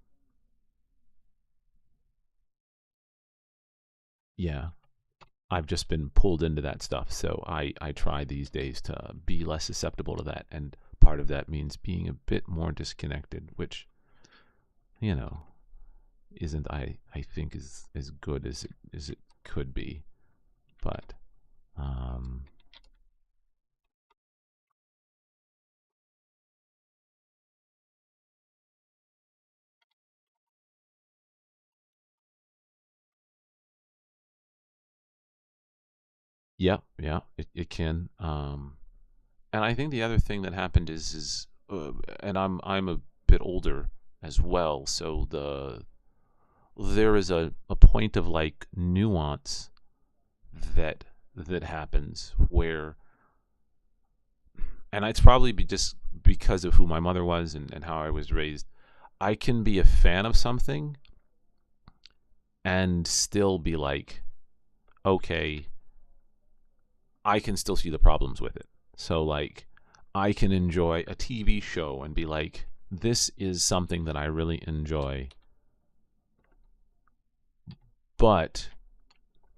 yeah, I've just been pulled into that stuff. So I try these days to be less susceptible to that, and part of that means being a bit more disconnected, which, you know, isn't I think is as good as it could be. But um yeah, yeah, it can. And I think the other thing that happened and I'm a bit older as well, so there is a point of like nuance that happens where, and it's probably just because of who my mother was and how I was raised. I can be a fan of something and still be like, okay, I can still see the problems with it. So like, I can enjoy a TV show and be like, this is something that I really enjoy, but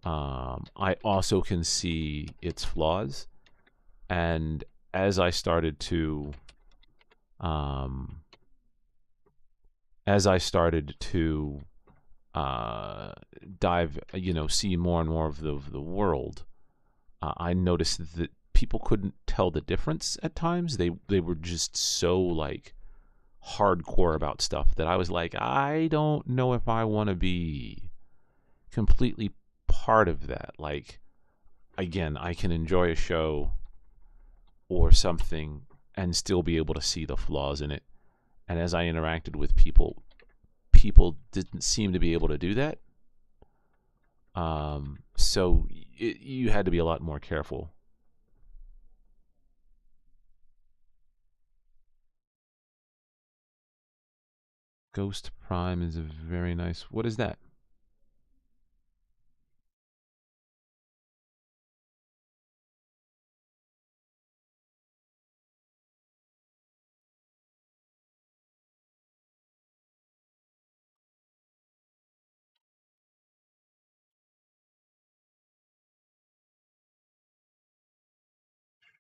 I also can see its flaws. And as I started to um, dive, see more and more of the world, I noticed that people couldn't tell the difference at times. They were just so like hardcore about stuff that I was like, I don't know if I want to be completely part of that. Like, again, I can enjoy a show or something and still be able to see the flaws in it. And as I interacted with people, people didn't seem to be able to do that. So you had to be a lot more careful. Ghost Prime is a very nice. What is that?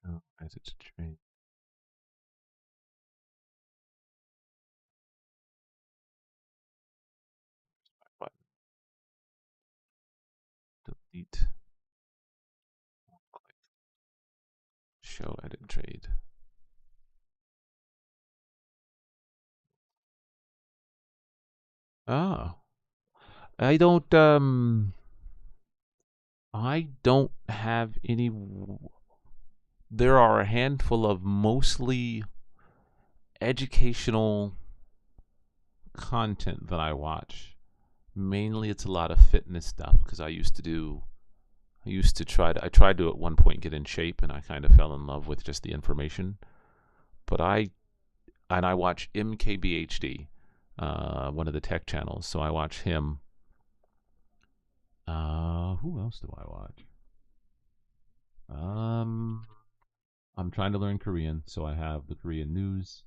Oh, as it's trained. Button. Delete. Click. Show edit trade. Oh, I don't. I don't have any. There are a handful of mostly educational content that I watch. Mainly, it's a lot of fitness stuff because I used to I tried to at one point get in shape, and I kind of fell in love with just the information. But I watch MKBHD, one of the tech channels. So I watch him. Who else do I watch? I'm trying to learn Korean, so I have the Korean news.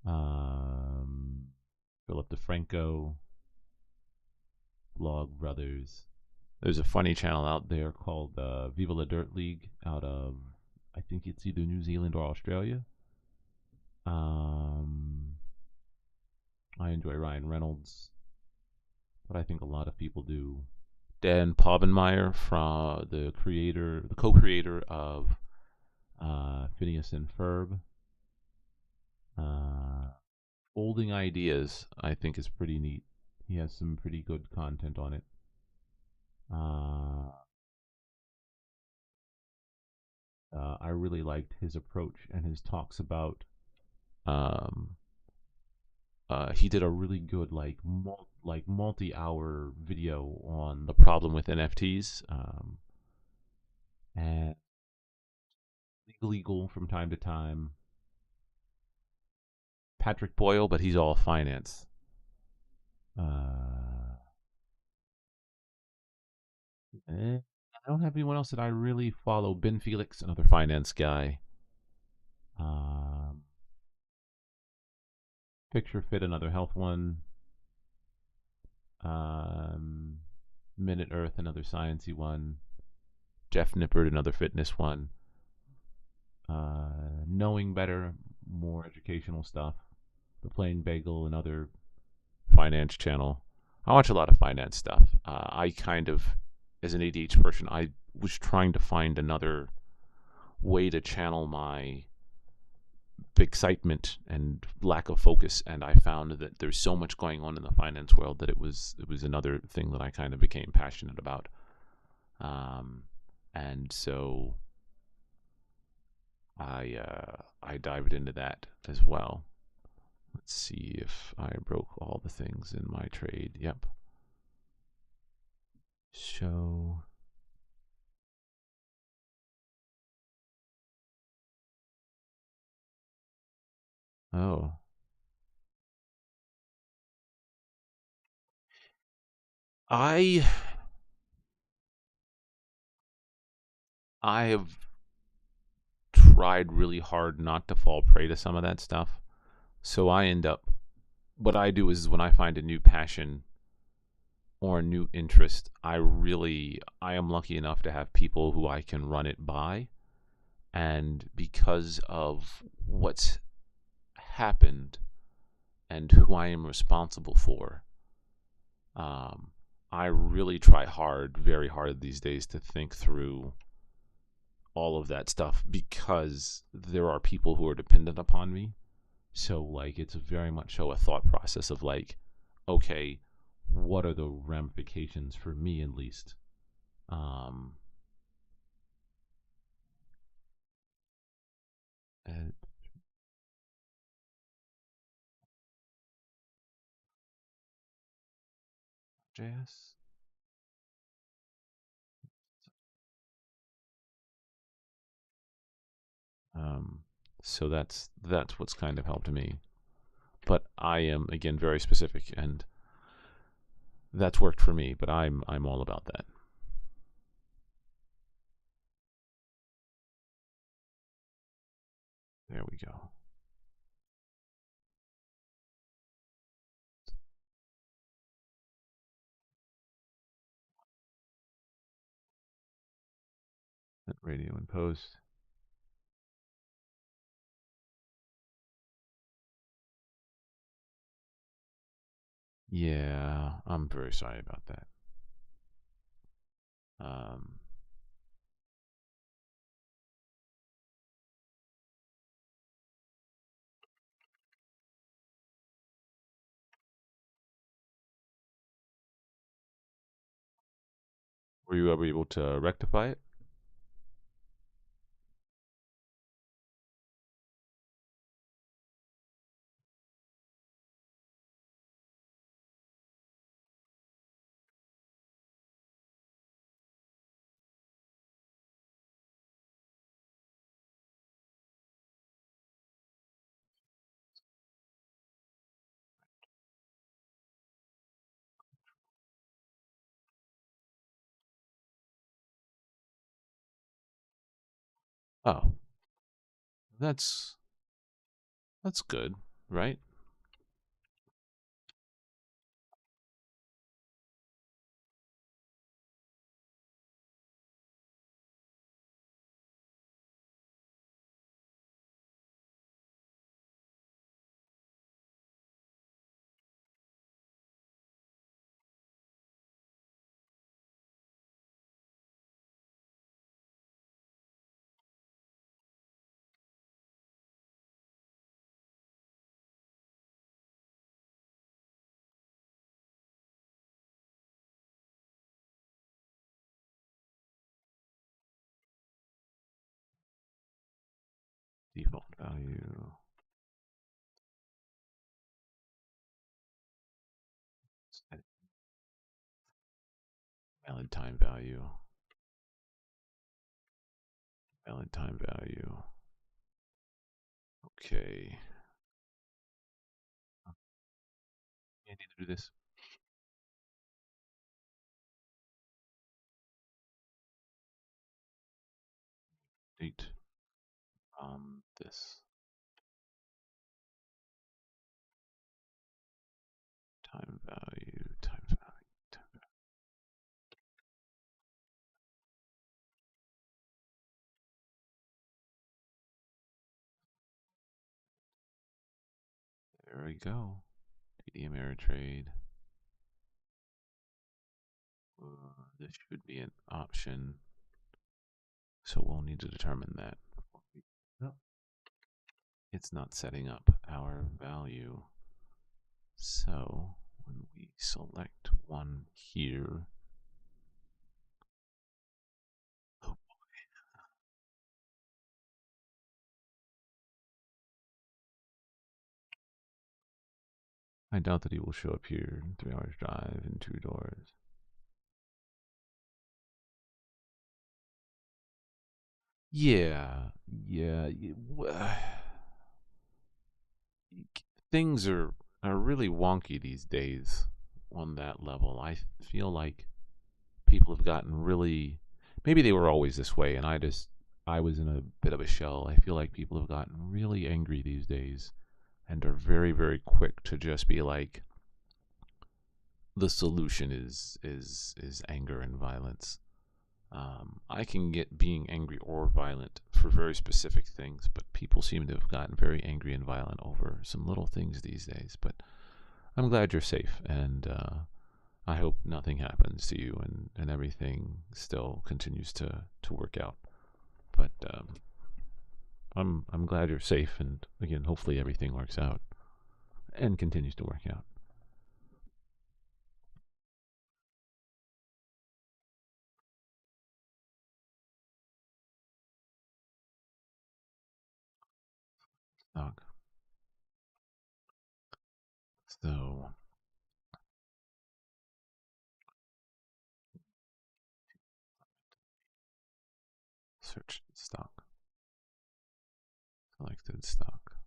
Um, Philip DeFranco, Vlog Brothers. There's a funny channel out there called Viva La Dirt League out of, I think it's either New Zealand or Australia. Um, I enjoy Ryan Reynolds, but I think a lot of people do. Dan Povenmire, from the co-creator of Phineas and Ferb. Uh, Folding Ideas, I think, is pretty neat. He has some pretty good content on it. Uh, I really liked his approach and his talks about. Um, he did a really good multi-hour video on the problem with NFTs, and legal from time to time. Patrick Boyle, but he's all finance. Uh, I don't have anyone else that I really follow. Ben Felix, another finance guy. Um, Picture Fit, another health one. Um, Minute Earth, another sciencey one. Jeff Nippert, another fitness one. Knowing Better, more educational stuff. The Plain Bagel, another finance channel. I watch a lot of finance stuff. I kind of, as an ADHD person, I was trying to find another way to channel my excitement and lack of focus, and I found that there's so much going on in the finance world that it was another thing that I kind of became passionate about. And so I dived into that as well. Let's see if I broke all the things in my trade. Yep. Show. Oh. I I have tried really hard not to fall prey to some of that stuff. So I end up, what I do is when I find a new passion or a new interest, I am lucky enough to have people who I can run it by. And because of what's happened and who I am responsible for, um, I really try very hard these days to think through all of that stuff because there are people who are dependent upon me. So, like, it's very much so a thought process of, like, okay, what are the ramifications for me at least? Um, and JS. Um, so that's what's kind of helped me. But I am again very specific, and that's worked for me. But I'm all about that. There we go. Radio and post. Yeah, I'm very sorry about that. Um, were you ever able to rectify it? Oh, that's that's good, right? Default value, set valid time value, valid time value. Okay, I need to do this. Date. This time value, time value, time value. There we go. TD Ameritrade. This should be an option. So we'll need to determine that. No. It's not setting up our value. So when we select one here, oh, I doubt that he will show up here. 3 hours drive and 2 doors. Yeah, yeah. Things are really wonky these days on that level. I feel like people have gotten really, maybe they were always this way and I was in a bit of a shell. I feel like people have gotten really angry these days and are very, very quick to just be like, the solution is anger and violence. I can get being angry or violent for very specific things, but people seem to have gotten very angry and violent over some little things these days. But I'm glad you're safe, and I hope nothing happens to you, and everything still continues to work out. But I'm glad you're safe, and again, hopefully everything works out and continues to work out. Dog. So search stock, selected stock,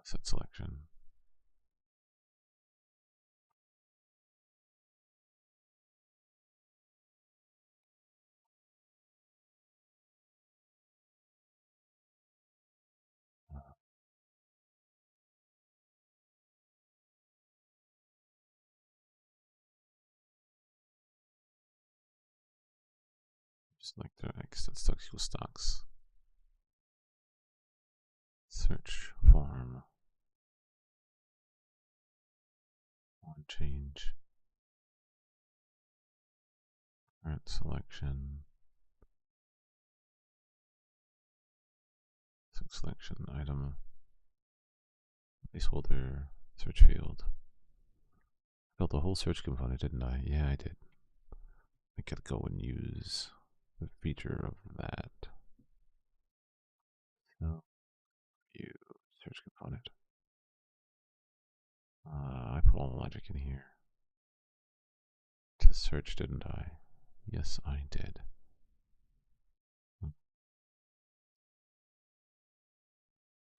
set selection. Select the exit stocks equal stocks. Search form. One change. Current selection. Selection item. Placeholder. Search field. Built the whole search component, didn't I? Yeah, I did. I could go and use the feature of that. So, view search component. I put all the logic in here. To search, didn't I? Yes, I did.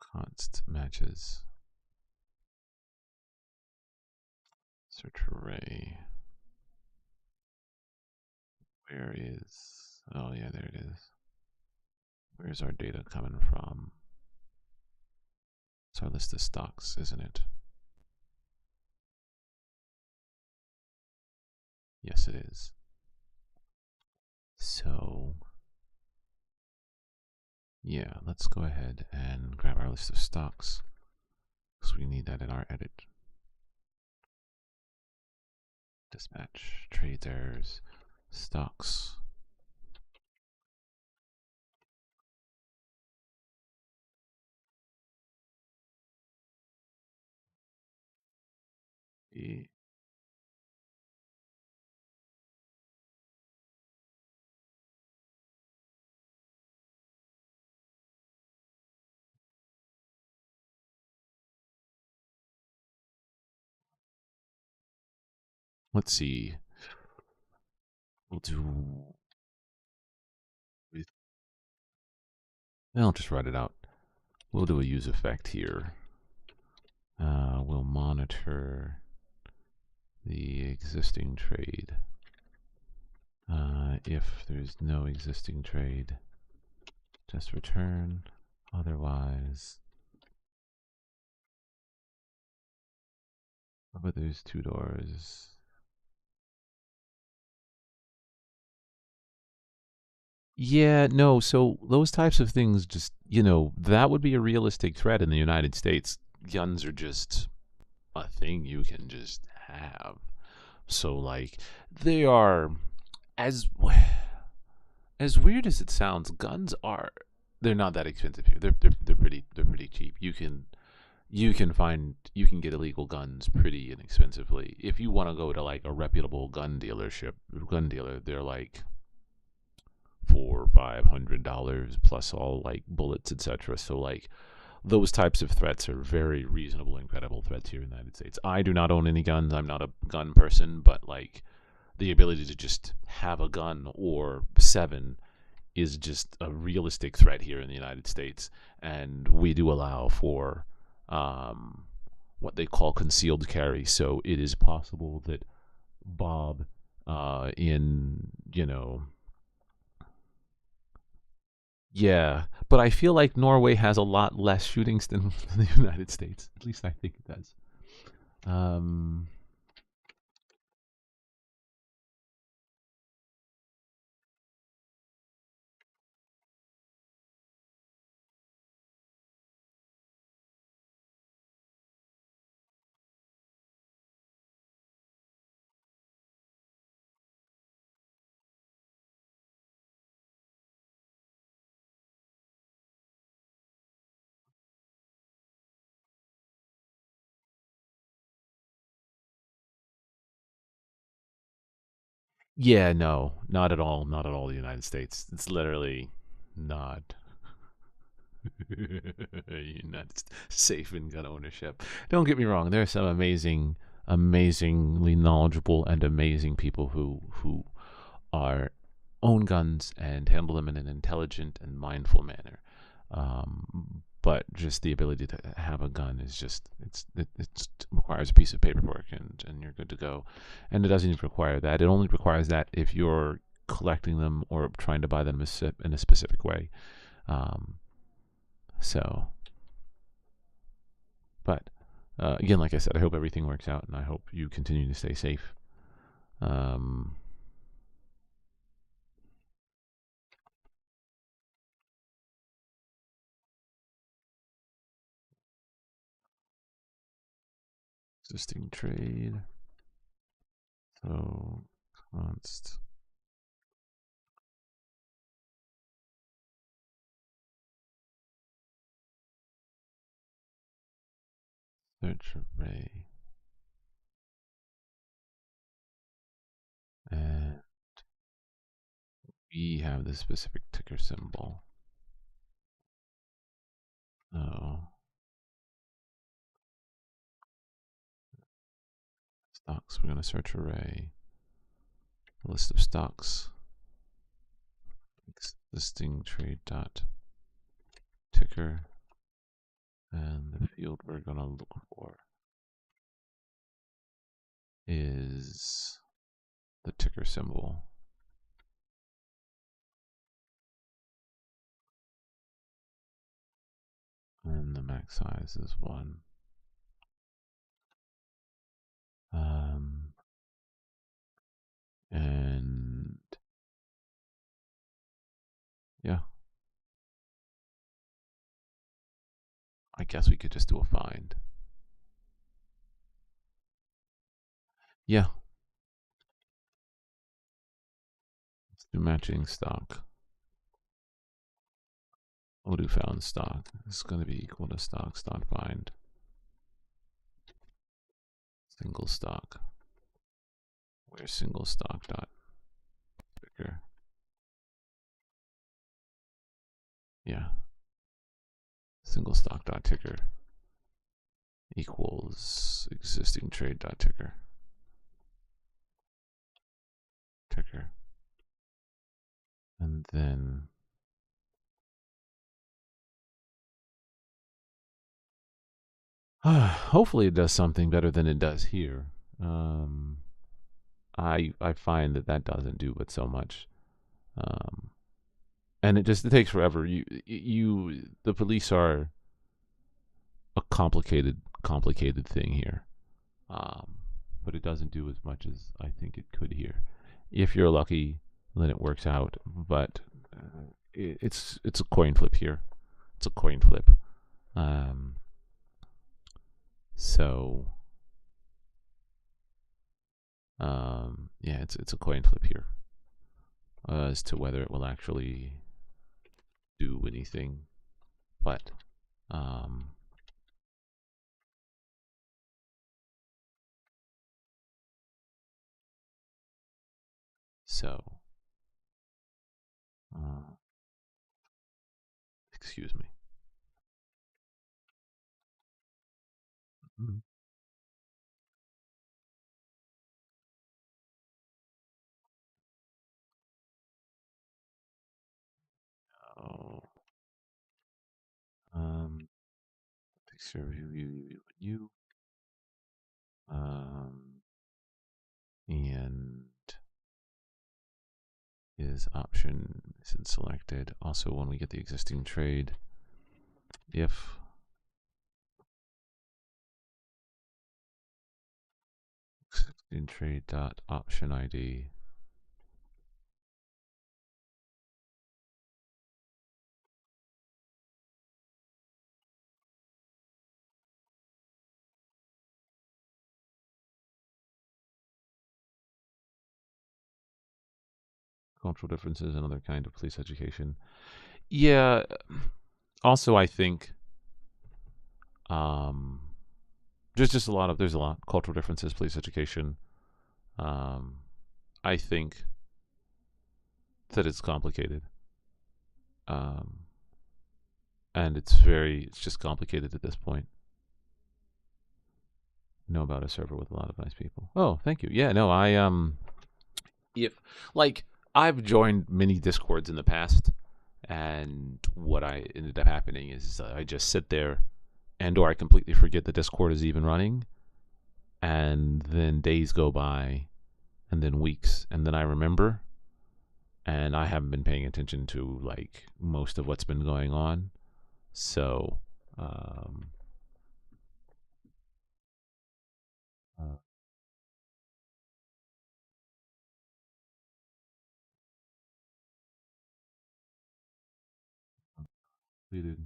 Const matches. Search array. Where is... Oh, yeah, there it is. Where's our data coming from? It's our list of stocks, isn't it? Yes, it is. So, yeah, let's go ahead and grab our list of stocks, because we need that in our edit. Dispatch, trades errors, stocks. Let's see. We'll do... I'll just write it out. We'll do a use effect here. We'll monitor the existing trade. If there's no existing trade, just return. Otherwise, but there's two doors. Yeah, no, so those types of things just, that would be a realistic threat in the United States. Guns are just a thing you can just have. So, like, they are, as as weird as it sounds, guns are, they're not that expensive here. They're pretty cheap. You can get illegal guns pretty inexpensively. If you want to go to like a reputable gun dealer, they're like $400-500 plus all like bullets, etc. So like those types of threats are very reasonable and credible threats here in the United States. I do not own any guns. I'm not a gun person, but like the ability to just have a gun or 7 is just a realistic threat here in the United States, and we do allow for what they call concealed carry. So it is possible that Bob, in Yeah, but I feel like Norway has a lot less shootings than the United States. At least I think it does. Um, yeah, no, not at all. Not at all. The United States. It's literally not United safe in gun ownership. Don't get me wrong. There are some amazingly knowledgeable and amazing people who are own guns and handle them in an intelligent and mindful manner. But just the ability to have a gun is just it requires a piece of paperwork and you're good to go. And it doesn't even require that. It only requires that if you're collecting them or trying to buy them in a specific way. Um, so, but again, like I said, I hope everything works out, and I hope you continue to stay safe. Um, Existing trade. So const search array, and we have the specific ticker symbol. So stocks, we're going to search array, list of stocks, existing trade dot ticker, and the field we're going to look for is the ticker symbol. And the max size is 1. And yeah, I guess we could just do a find. Yeah, let's do matching stock. We'll do found stock. This is going to be equal to stocks dot find single stock. Where's single stock dot ticker? Yeah, single stock dot ticker equals existing trade dot ticker. And then hopefully it does something better than it does here. I find that doesn't do but so much. And it takes forever. The police are a complicated thing here, but it doesn't do as much as I think it could here. If you're lucky, then it works out. But it's a coin flip here. It's a coin flip. Um, so yeah, it's a coin flip here as to whether it will actually do anything. But um, so excuse me. Mhm. Oh, um, picture you, um, and is option isn't selected. Also, when we get the existing trade, if existing trade dot option ID cultural differences, another kind of police education. Yeah. Also, I think um, there's a lot cultural differences, police education. Um, I think that it's complicated, um, and it's just complicated at this point. Know about a server with a lot of nice people. Oh, thank you. Yeah, no, if like I've joined many discords in the past, and what I ended up happening is I just sit there, and or I completely forget the discord is even running, and then days go by, and then weeks, and then I remember, and I haven't been paying attention to like most of what's been going on. So, um, uh, completed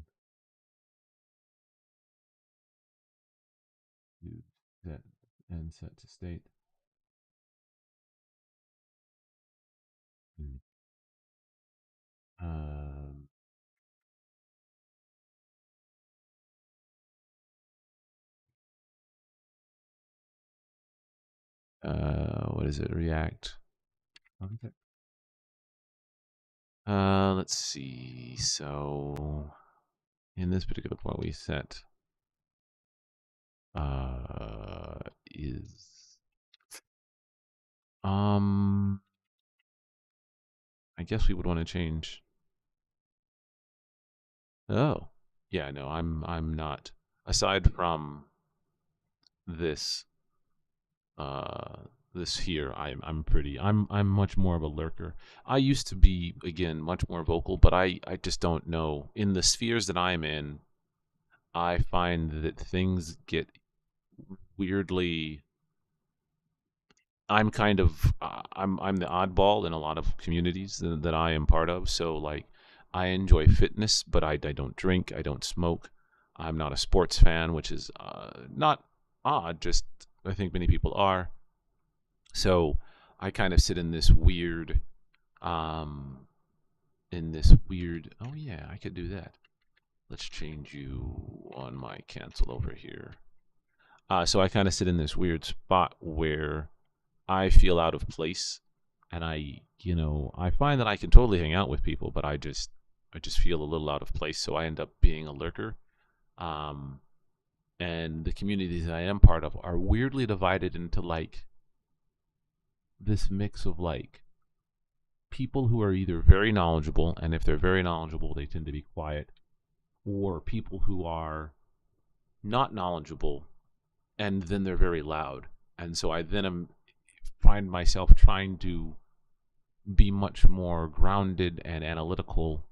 set and set to state. Hmm. Um, what is it? React. Let's see. So in this particular point, we set is um. I guess we would want to change. Oh, yeah. No, I'm not. Aside from this, uh, this here, I'm much more of a lurker. I used to be again much more vocal, but I just don't know. In the spheres that I'm in, I find that things get weirdly. I'm kind of I'm the oddball in a lot of communities that I am part of. So like, I enjoy fitness, but I don't drink, I don't smoke. I'm not a sports fan, which is not odd. Just I think many people are. So I kind of sit um, in this weird. Oh yeah, I could do that. Let's change you on my cancel over here. So I kind of sit in this weird spot where I feel out of place, and I find that I can totally hang out with people, but I just feel a little out of place, so I end up being a lurker. Um, and the communities I am part of are weirdly divided into like this mix of like people who are either very knowledgeable, and if they're very knowledgeable, they tend to be quiet, or people who are not knowledgeable, and then they're very loud. And so I then find myself trying to be much more grounded and analytical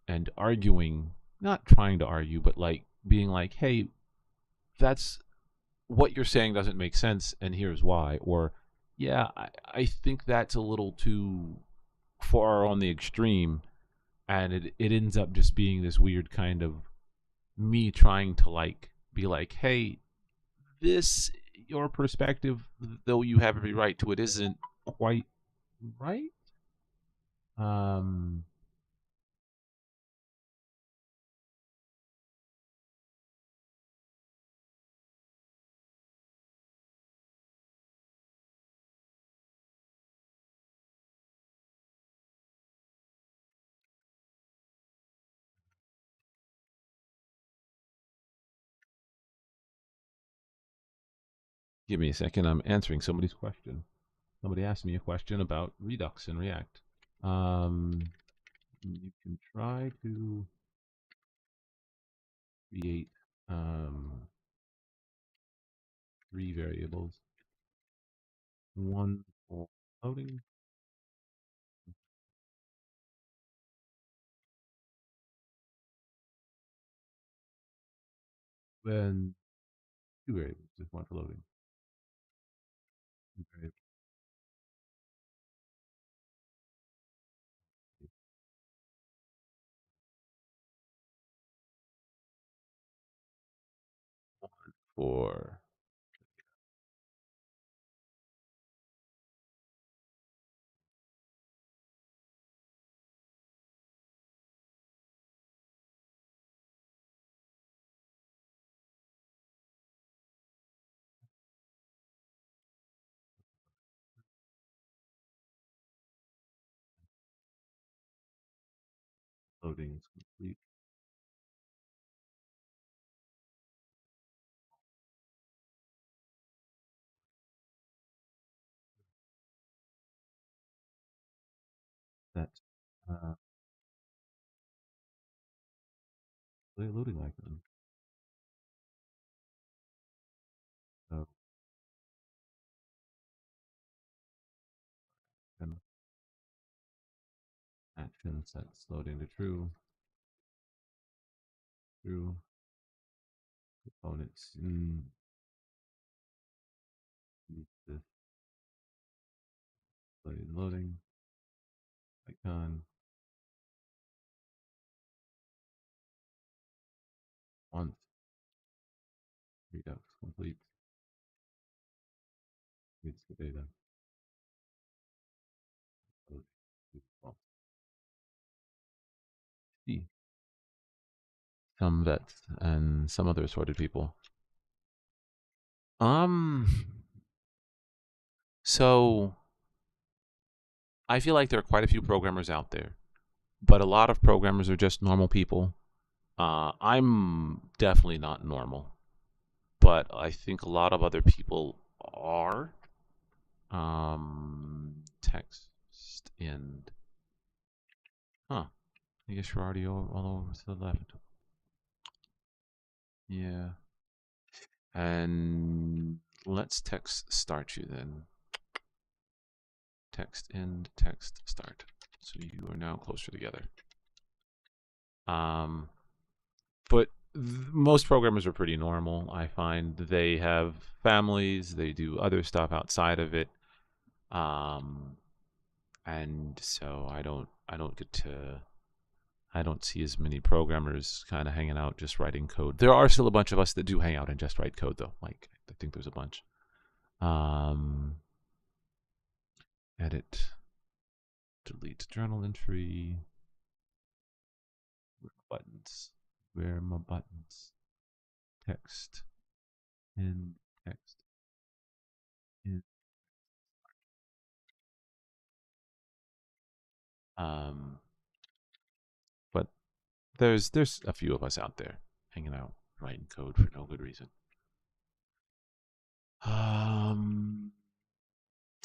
and arguing, not trying to argue, but like being like, hey, that's what you're saying doesn't make sense, and here's why. Or, yeah, I think that's a little too far on the extreme, and it ends up just being this weird kind of me trying to like be like, hey, this, your perspective, though you have every right to it, isn't quite right. Um, Give me a second. I'm answering somebody's question. Somebody asked me a question about Redux in React. You can try to create um, three variables. One for loading, When two variables, just one for loading. Two variables. For loading is complete. That loading icon. So and action sets loading to true. True. Components. This loading icon. Once. Redux complete. Reads the data. See. Some vets and some other assorted people. So I feel like there are quite a few programmers out there, but a lot of programmers are just normal people. I'm definitely not normal, but I think a lot of other people are. Text and I guess you're already all over to the left. Yeah. And let's text start you then. Text end, text start. So you are now closer together. But most programmers are pretty normal. I find they have families, they do other stuff outside of it. And so I don't see as many programmers kind of hanging out just writing code. There are still a bunch of us that do hang out and just write code though. Like I think there's a bunch. Edit, delete journal entry. Buttons. Where are my buttons? Text. In text. In. But there's a few of us out there hanging out writing code for no good reason.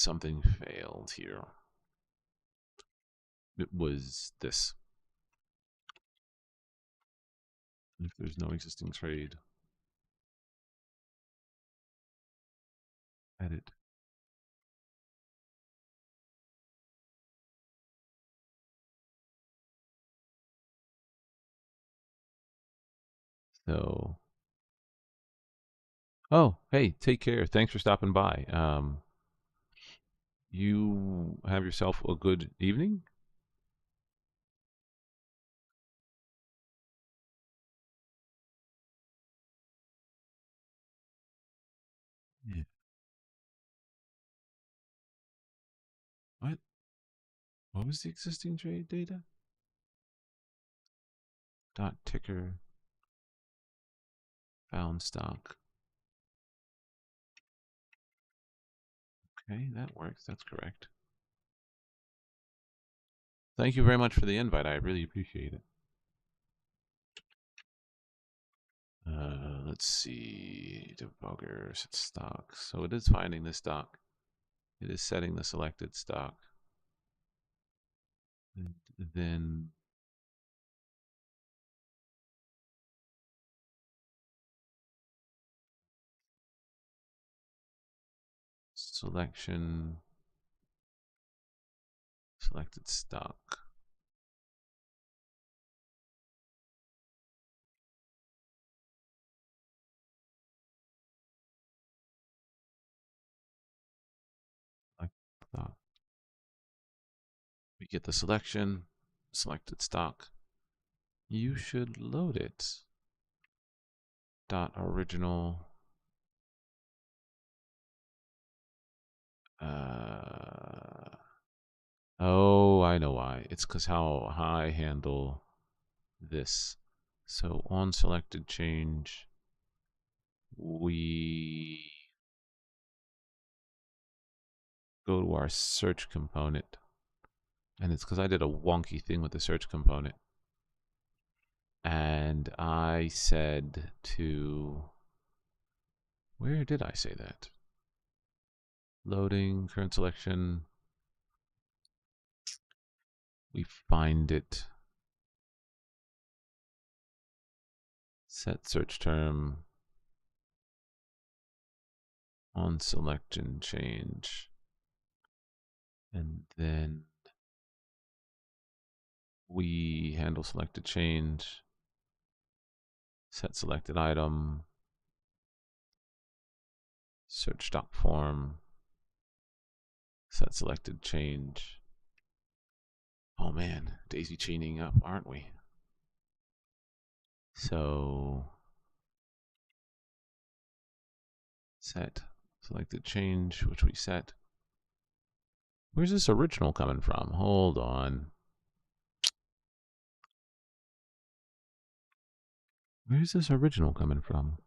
Something failed here. It was this. If there's no existing trade, edit. So, oh, hey, take care. Thanks for stopping by. You have yourself a good evening. Yeah. What? What was the existing trade data? Dot ticker found stock. Okay, that works. That's correct. Thank you very much for the invite. I really appreciate it. Let's see. Debugger set stock. So it is finding the stock. It is setting the selected stock. And then selection, selected stock. You get the selection, selected stock. You should load it. Dot original. Oh, I know why. It's because how I handle this. So on selected change, we go to our search component. And it's because I did a wonky thing with the search component. And I said to, where did I say that? Loading, current selection. We find it. Set search term. On selection change. And then we handle selected change. Set selected item. Search stock form. Set selected change. Oh man, daisy chaining up, aren't we? So set selected change, which we set. Where's this original coming from? Hold on. Where's this original coming from?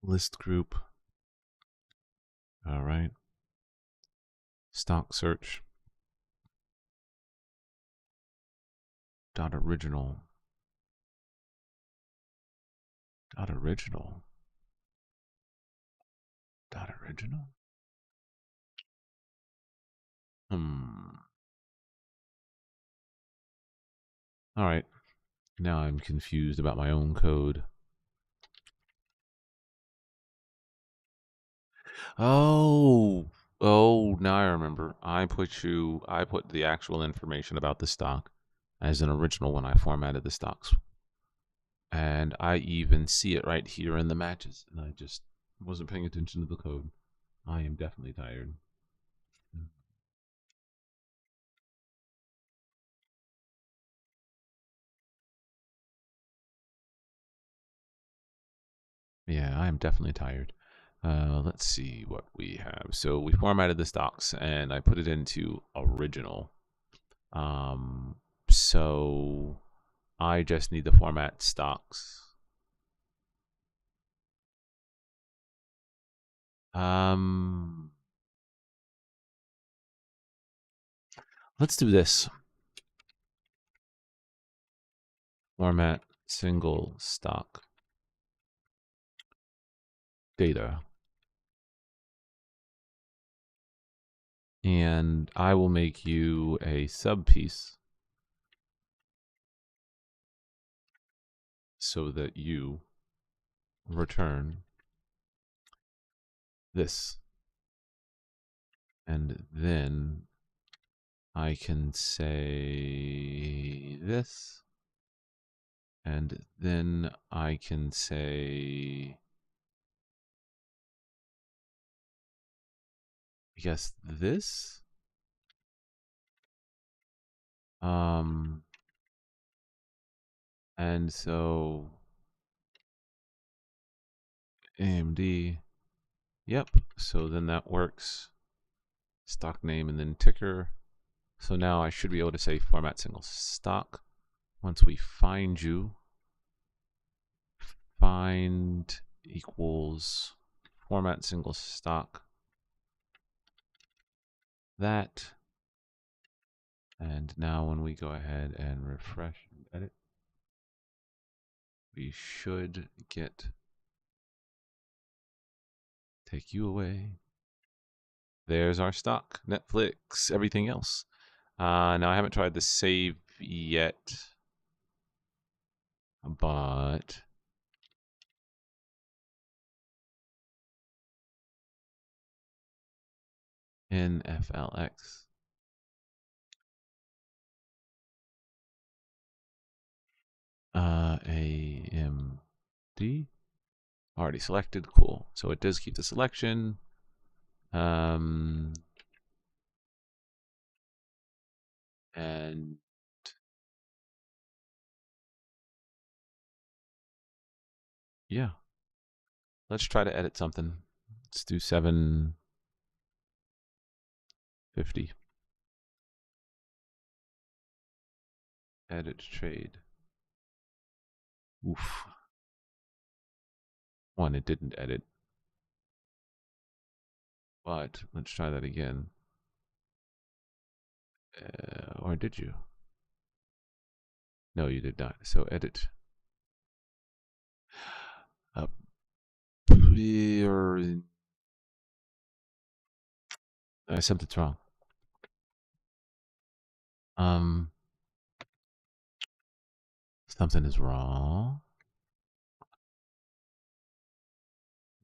List group. All right. Stock search. Dot original. Dot original. Dot original. All right. Now I'm confused about my own code. Oh, now I remember. I put the actual information about the stock as an original when I formatted the stocks. And I even see it right here in the matches. And I just wasn't paying attention to the code. I am definitely tired. Yeah, I am definitely tired. Let's see what we have. So we formatted the stocks and I put it into original. So I just need to format stocks. Let's do this. Format single stock data. And I will make you a sub piece so that you return this. And then I can say this. And then I can say, I guess this. And so AMD, yep. So then that works. Stock name and then ticker. So now I should be able to say format single stock. Once we find you, find equals format single stock. That. And now when we go ahead and refresh and edit, we should get take you away. There's our stock, Netflix, everything else. Now I haven't tried the save yet, but in FLX, AMD, already selected, cool. So it does keep the selection. And yeah, let's try to edit something. Let's do 750. Edit trade. Oof. One, it didn't edit. But let's try that again. Or did you? No, you did not. So edit. Something's wrong. Something is wrong.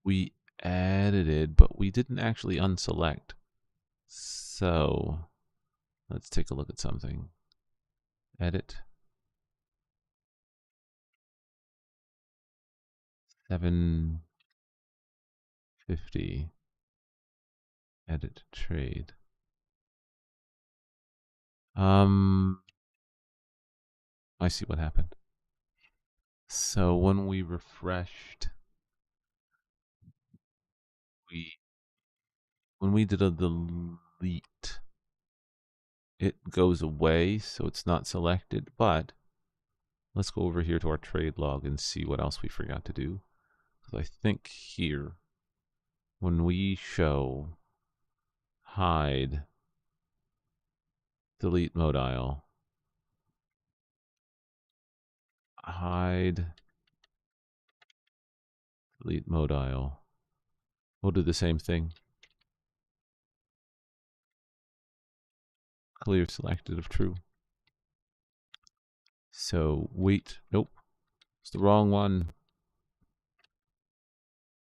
We edited, but we didn't actually unselect. So let's take a look at something. Edit. 750. Edit trade. I see what happened. So when we refreshed, when we did a delete, it goes away, so it's not selected. But let's go over here to our trade log and see what else we forgot to do. Because I think here, when we show hide delete modile, hide delete modile, we'll do the same thing. Clear selected of true. So wait, nope, it's the wrong one.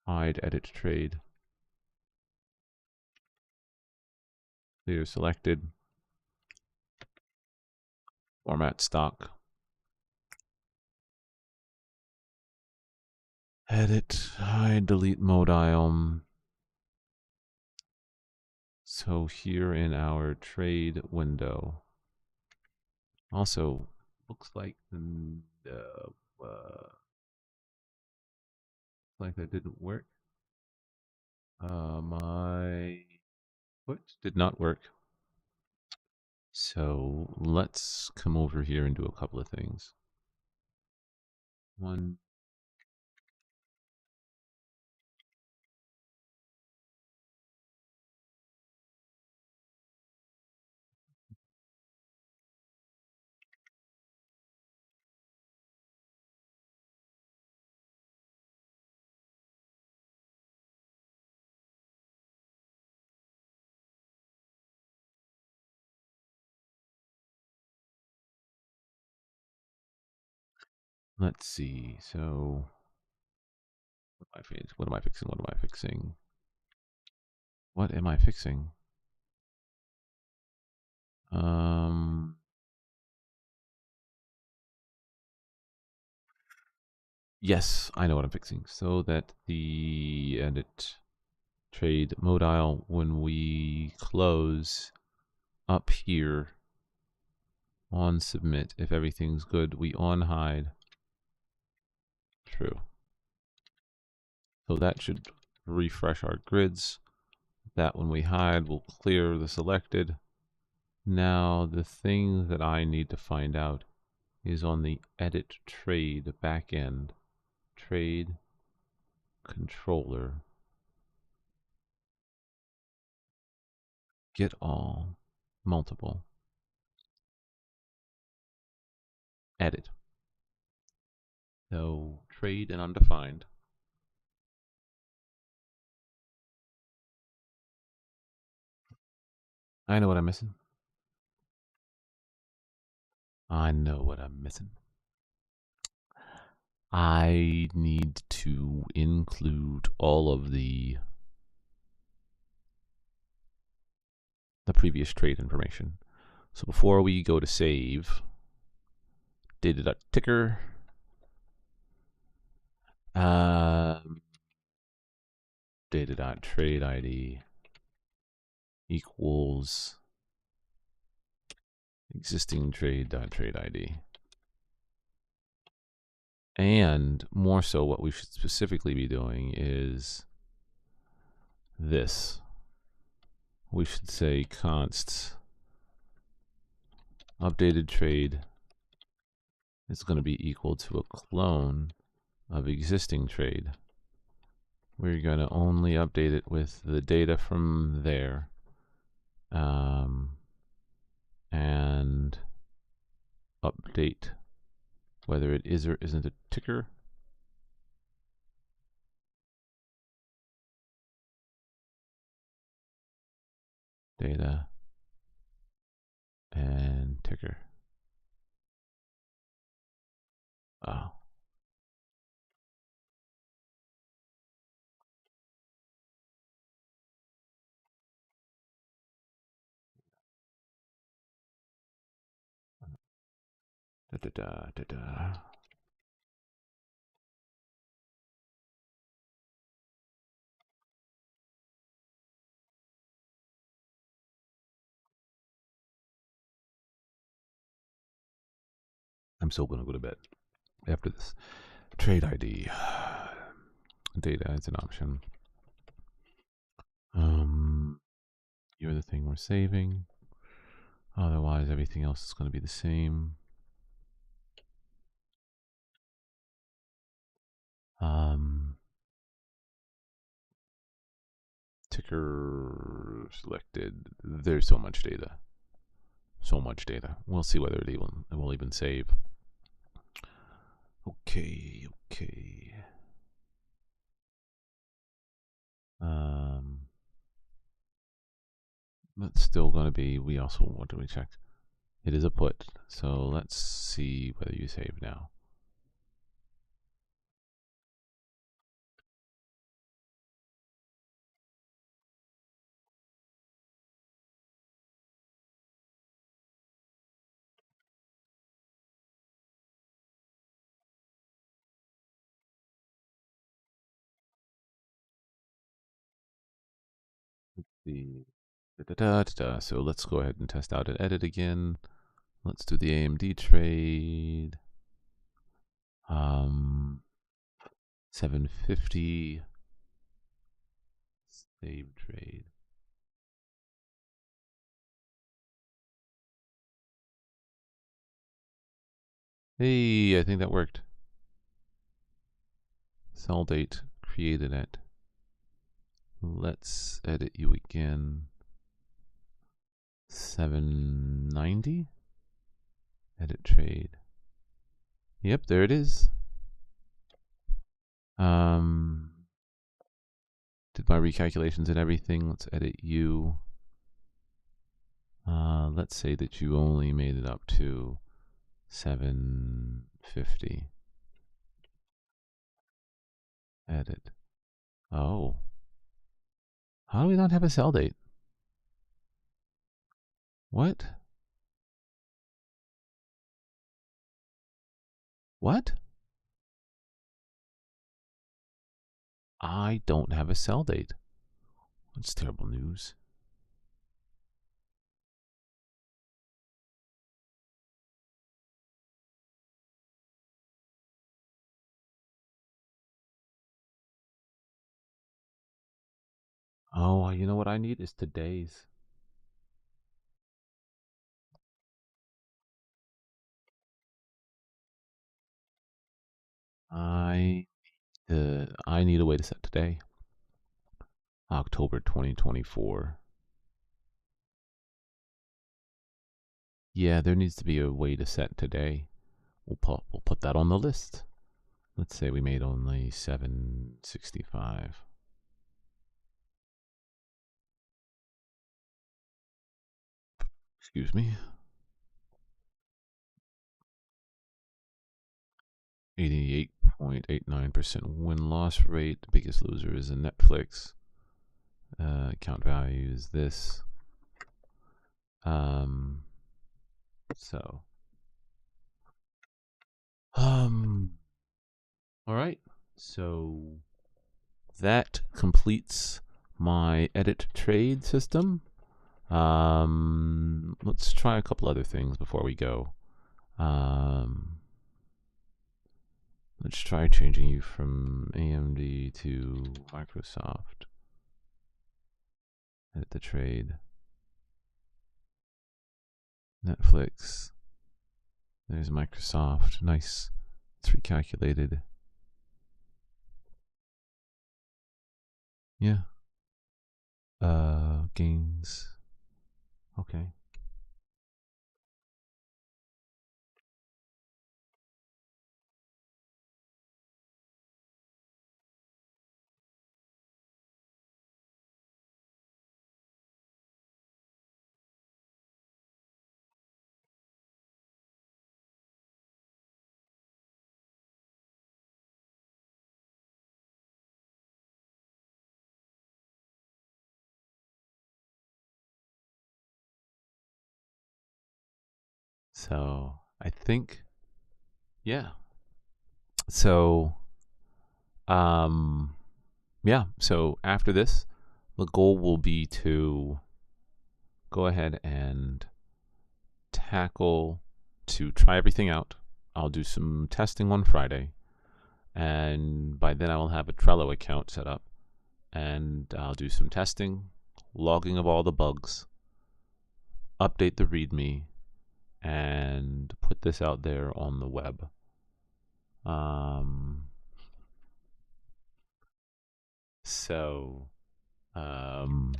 Hide edit trade. Clear selected. Format stock. Edit, hide, delete modile. So here in our trade window, also looks like like that didn't work. My foot did not work. So let's come over here and do a couple of things. One, let's see. So what am I fixing? What am I fixing? What am I fixing? What am I fixing? Yes, I know what I'm fixing. So that the edit trade modile, when we close up here on submit, if everything's good, we on hide true. So that should refresh our grids. That when we hide will clear the selected. Now the thing that I need to find out is on the edit trade backend, trade controller, get all, multiple, edit. So trade and undefined. I know what I'm missing. I know what I'm missing. I need to include all of the previous trade information. So before we go to save, data.ticker, data.trade ID, equals existing trade.trade ID. And more so, what we should specifically be doing is this. We should say const updated trade is going to be equal to a clone of existing trade. We're going to only update it with the data from there. And update whether it is or isn't a ticker. Data and ticker. Oh. I'm still going to go to bed after this. Trade ID. Data is an option. You're the thing we're saving. Otherwise, everything else is going to be the same. Ticker selected. There's so much data. So much data. We'll see whether it will even save. Okay. That's still going to be, what do we check? It is a put, so let's see whether you save now. So let's go ahead and test out and edit again. Let's do the AMD trade. 750. Save trade. Hey, I think that worked. Sell date created it. Let's edit you again. 790. Edit trade. Yep, there it is. Did my recalculations and everything. Let's edit you. Let's say that you only made it up to 750. Edit. Oh. How do we not have a sell date? What? What? I don't have a sell date. That's terrible news. Oh, you know what I need is today's. I need a way to set today. October 2024. Yeah, there needs to be a way to set today. We'll put that on the list. Let's say we made only 765. Excuse me. 88.89% win-loss rate. The biggest loser is a Netflix. Account value is this. All right. So that completes my edit trade system. Let's try a couple other things before we go. Let's try changing you from AMD to Microsoft. Edit the trade. Netflix. There's Microsoft. Nice. It's recalculated. Yeah. Gains. Okay. So I think, yeah. So, yeah. So after this, the goal will be to go ahead and try everything out. I'll do some testing on Friday, and by then I will have a Trello account set up, and I'll do some testing, logging of all the bugs, update the README, and put this out there on the web. So, um,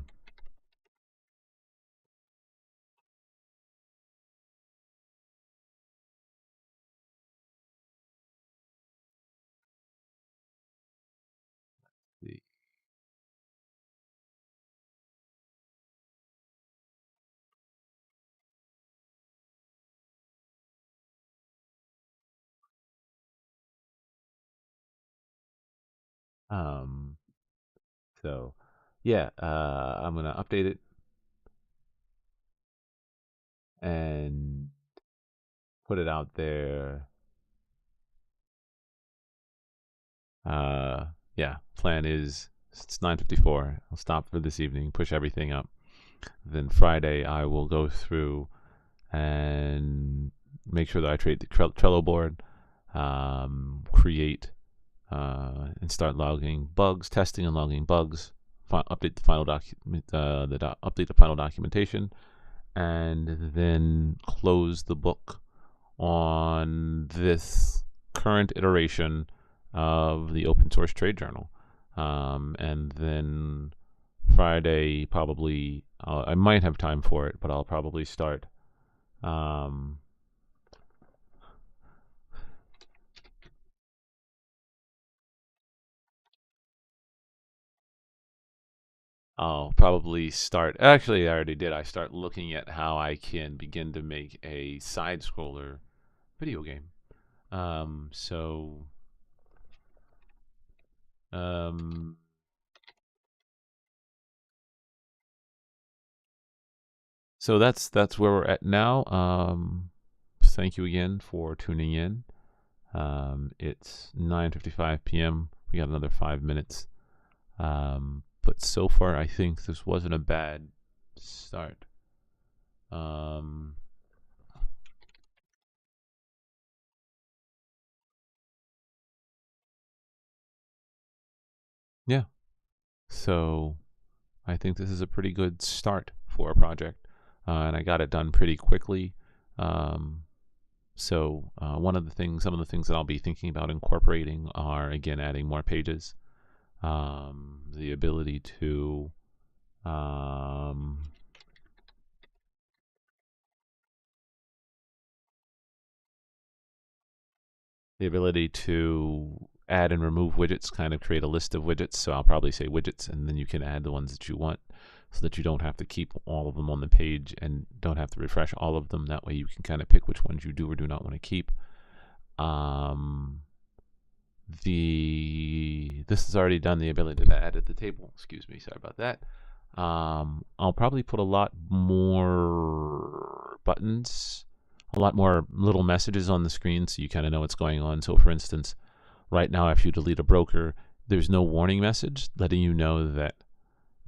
so yeah, I'm gonna update it and put it out there. Yeah, plan is it's 9:54. I'll stop for this evening, push everything up. Then Friday I will go through and make sure that I create the Trello board, create and start logging bugs, testing and logging bugs, update the final update the final documentation, and then close the book on this current iteration of the open source trade journal. And then Friday, probably, I might have time for it, but I'll probably start. I'll probably start. Actually, I already did. I start looking at how I can begin to make a side scroller video game. So that's where we're at now. Thank you again for tuning in. It's 9:55 p.m. We got another 5 minutes. But so far, I think this wasn't a bad start. Yeah. So I think this is a pretty good start for a project, and I got it done pretty quickly. So some of the things that I'll be thinking about incorporating are, again, adding more pages, the ability to add and remove widgets, kind of create a list of widgets. So I'll probably say widgets, and then you can add the ones that you want, so that you don't have to keep all of them on the page and don't have to refresh all of them. That way you can kind of pick which ones you do or do not want to keep. This has already done the ability to edit the table. Excuse me, sorry about that. I'll probably put a lot more buttons, a lot more little messages on the screen, so you kind of know what's going on. So for instance, right now, if you delete a broker, there's no warning message letting you know that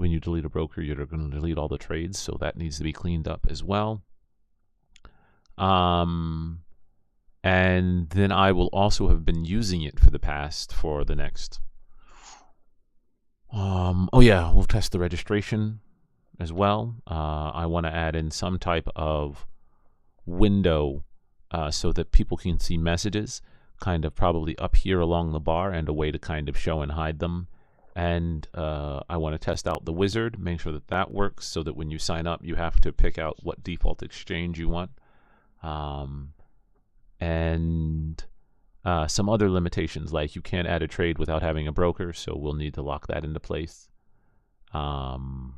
when you delete a broker, you're going to delete all the trades, so that needs to be cleaned up as well. And then I will also have been using it for the next. Oh yeah, we'll test the registration as well. I want to add in some type of window so that people can see messages kind of probably up here along the bar, and a way to kind of show and hide them. And I want to test out the wizard, make sure that that works, so that when you sign up you have to pick out what default exchange you want. And some other limitations, like you can't add a trade without having a broker, so we'll need to lock that into place. So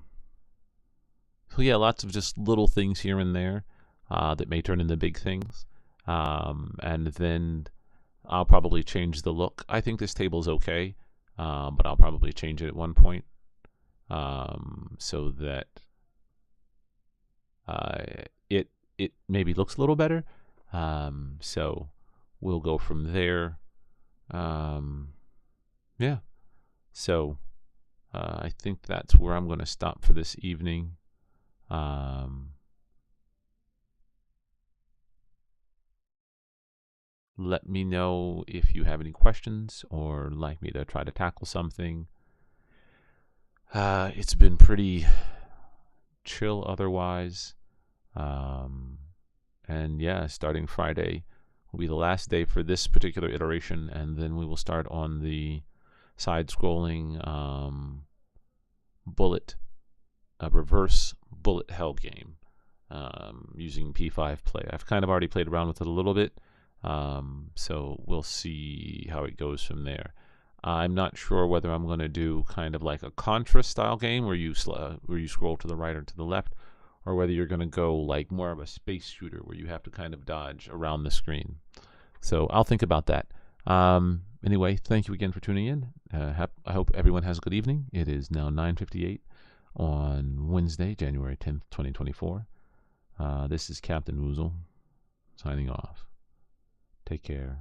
yeah, lots of just little things here and there that may turn into big things. And then I'll probably change the look. I think this table's okay, but I'll probably change it at one point so that it maybe looks a little better. So we'll go from there. Yeah. So I think that's where I'm going to stop for this evening. Let me know if you have any questions or like me to try to tackle something. It's been pretty chill otherwise. And yeah, starting Friday will be the last day for this particular iteration, and then we will start on the side-scrolling reverse bullet hell game using P5 play. I've kind of already played around with it a little bit, so we'll see how it goes from there. I'm not sure whether I'm going to do kind of like a Contra style game where you scroll to the right or to the left, or whether you're going to go like more of a space shooter where you have to kind of dodge around the screen. So I'll think about that. Anyway, thank you again for tuning in. I hope everyone has a good evening. It is now 9:58 on Wednesday, January 10th, 2024. This is CptWoozle signing off. Take care.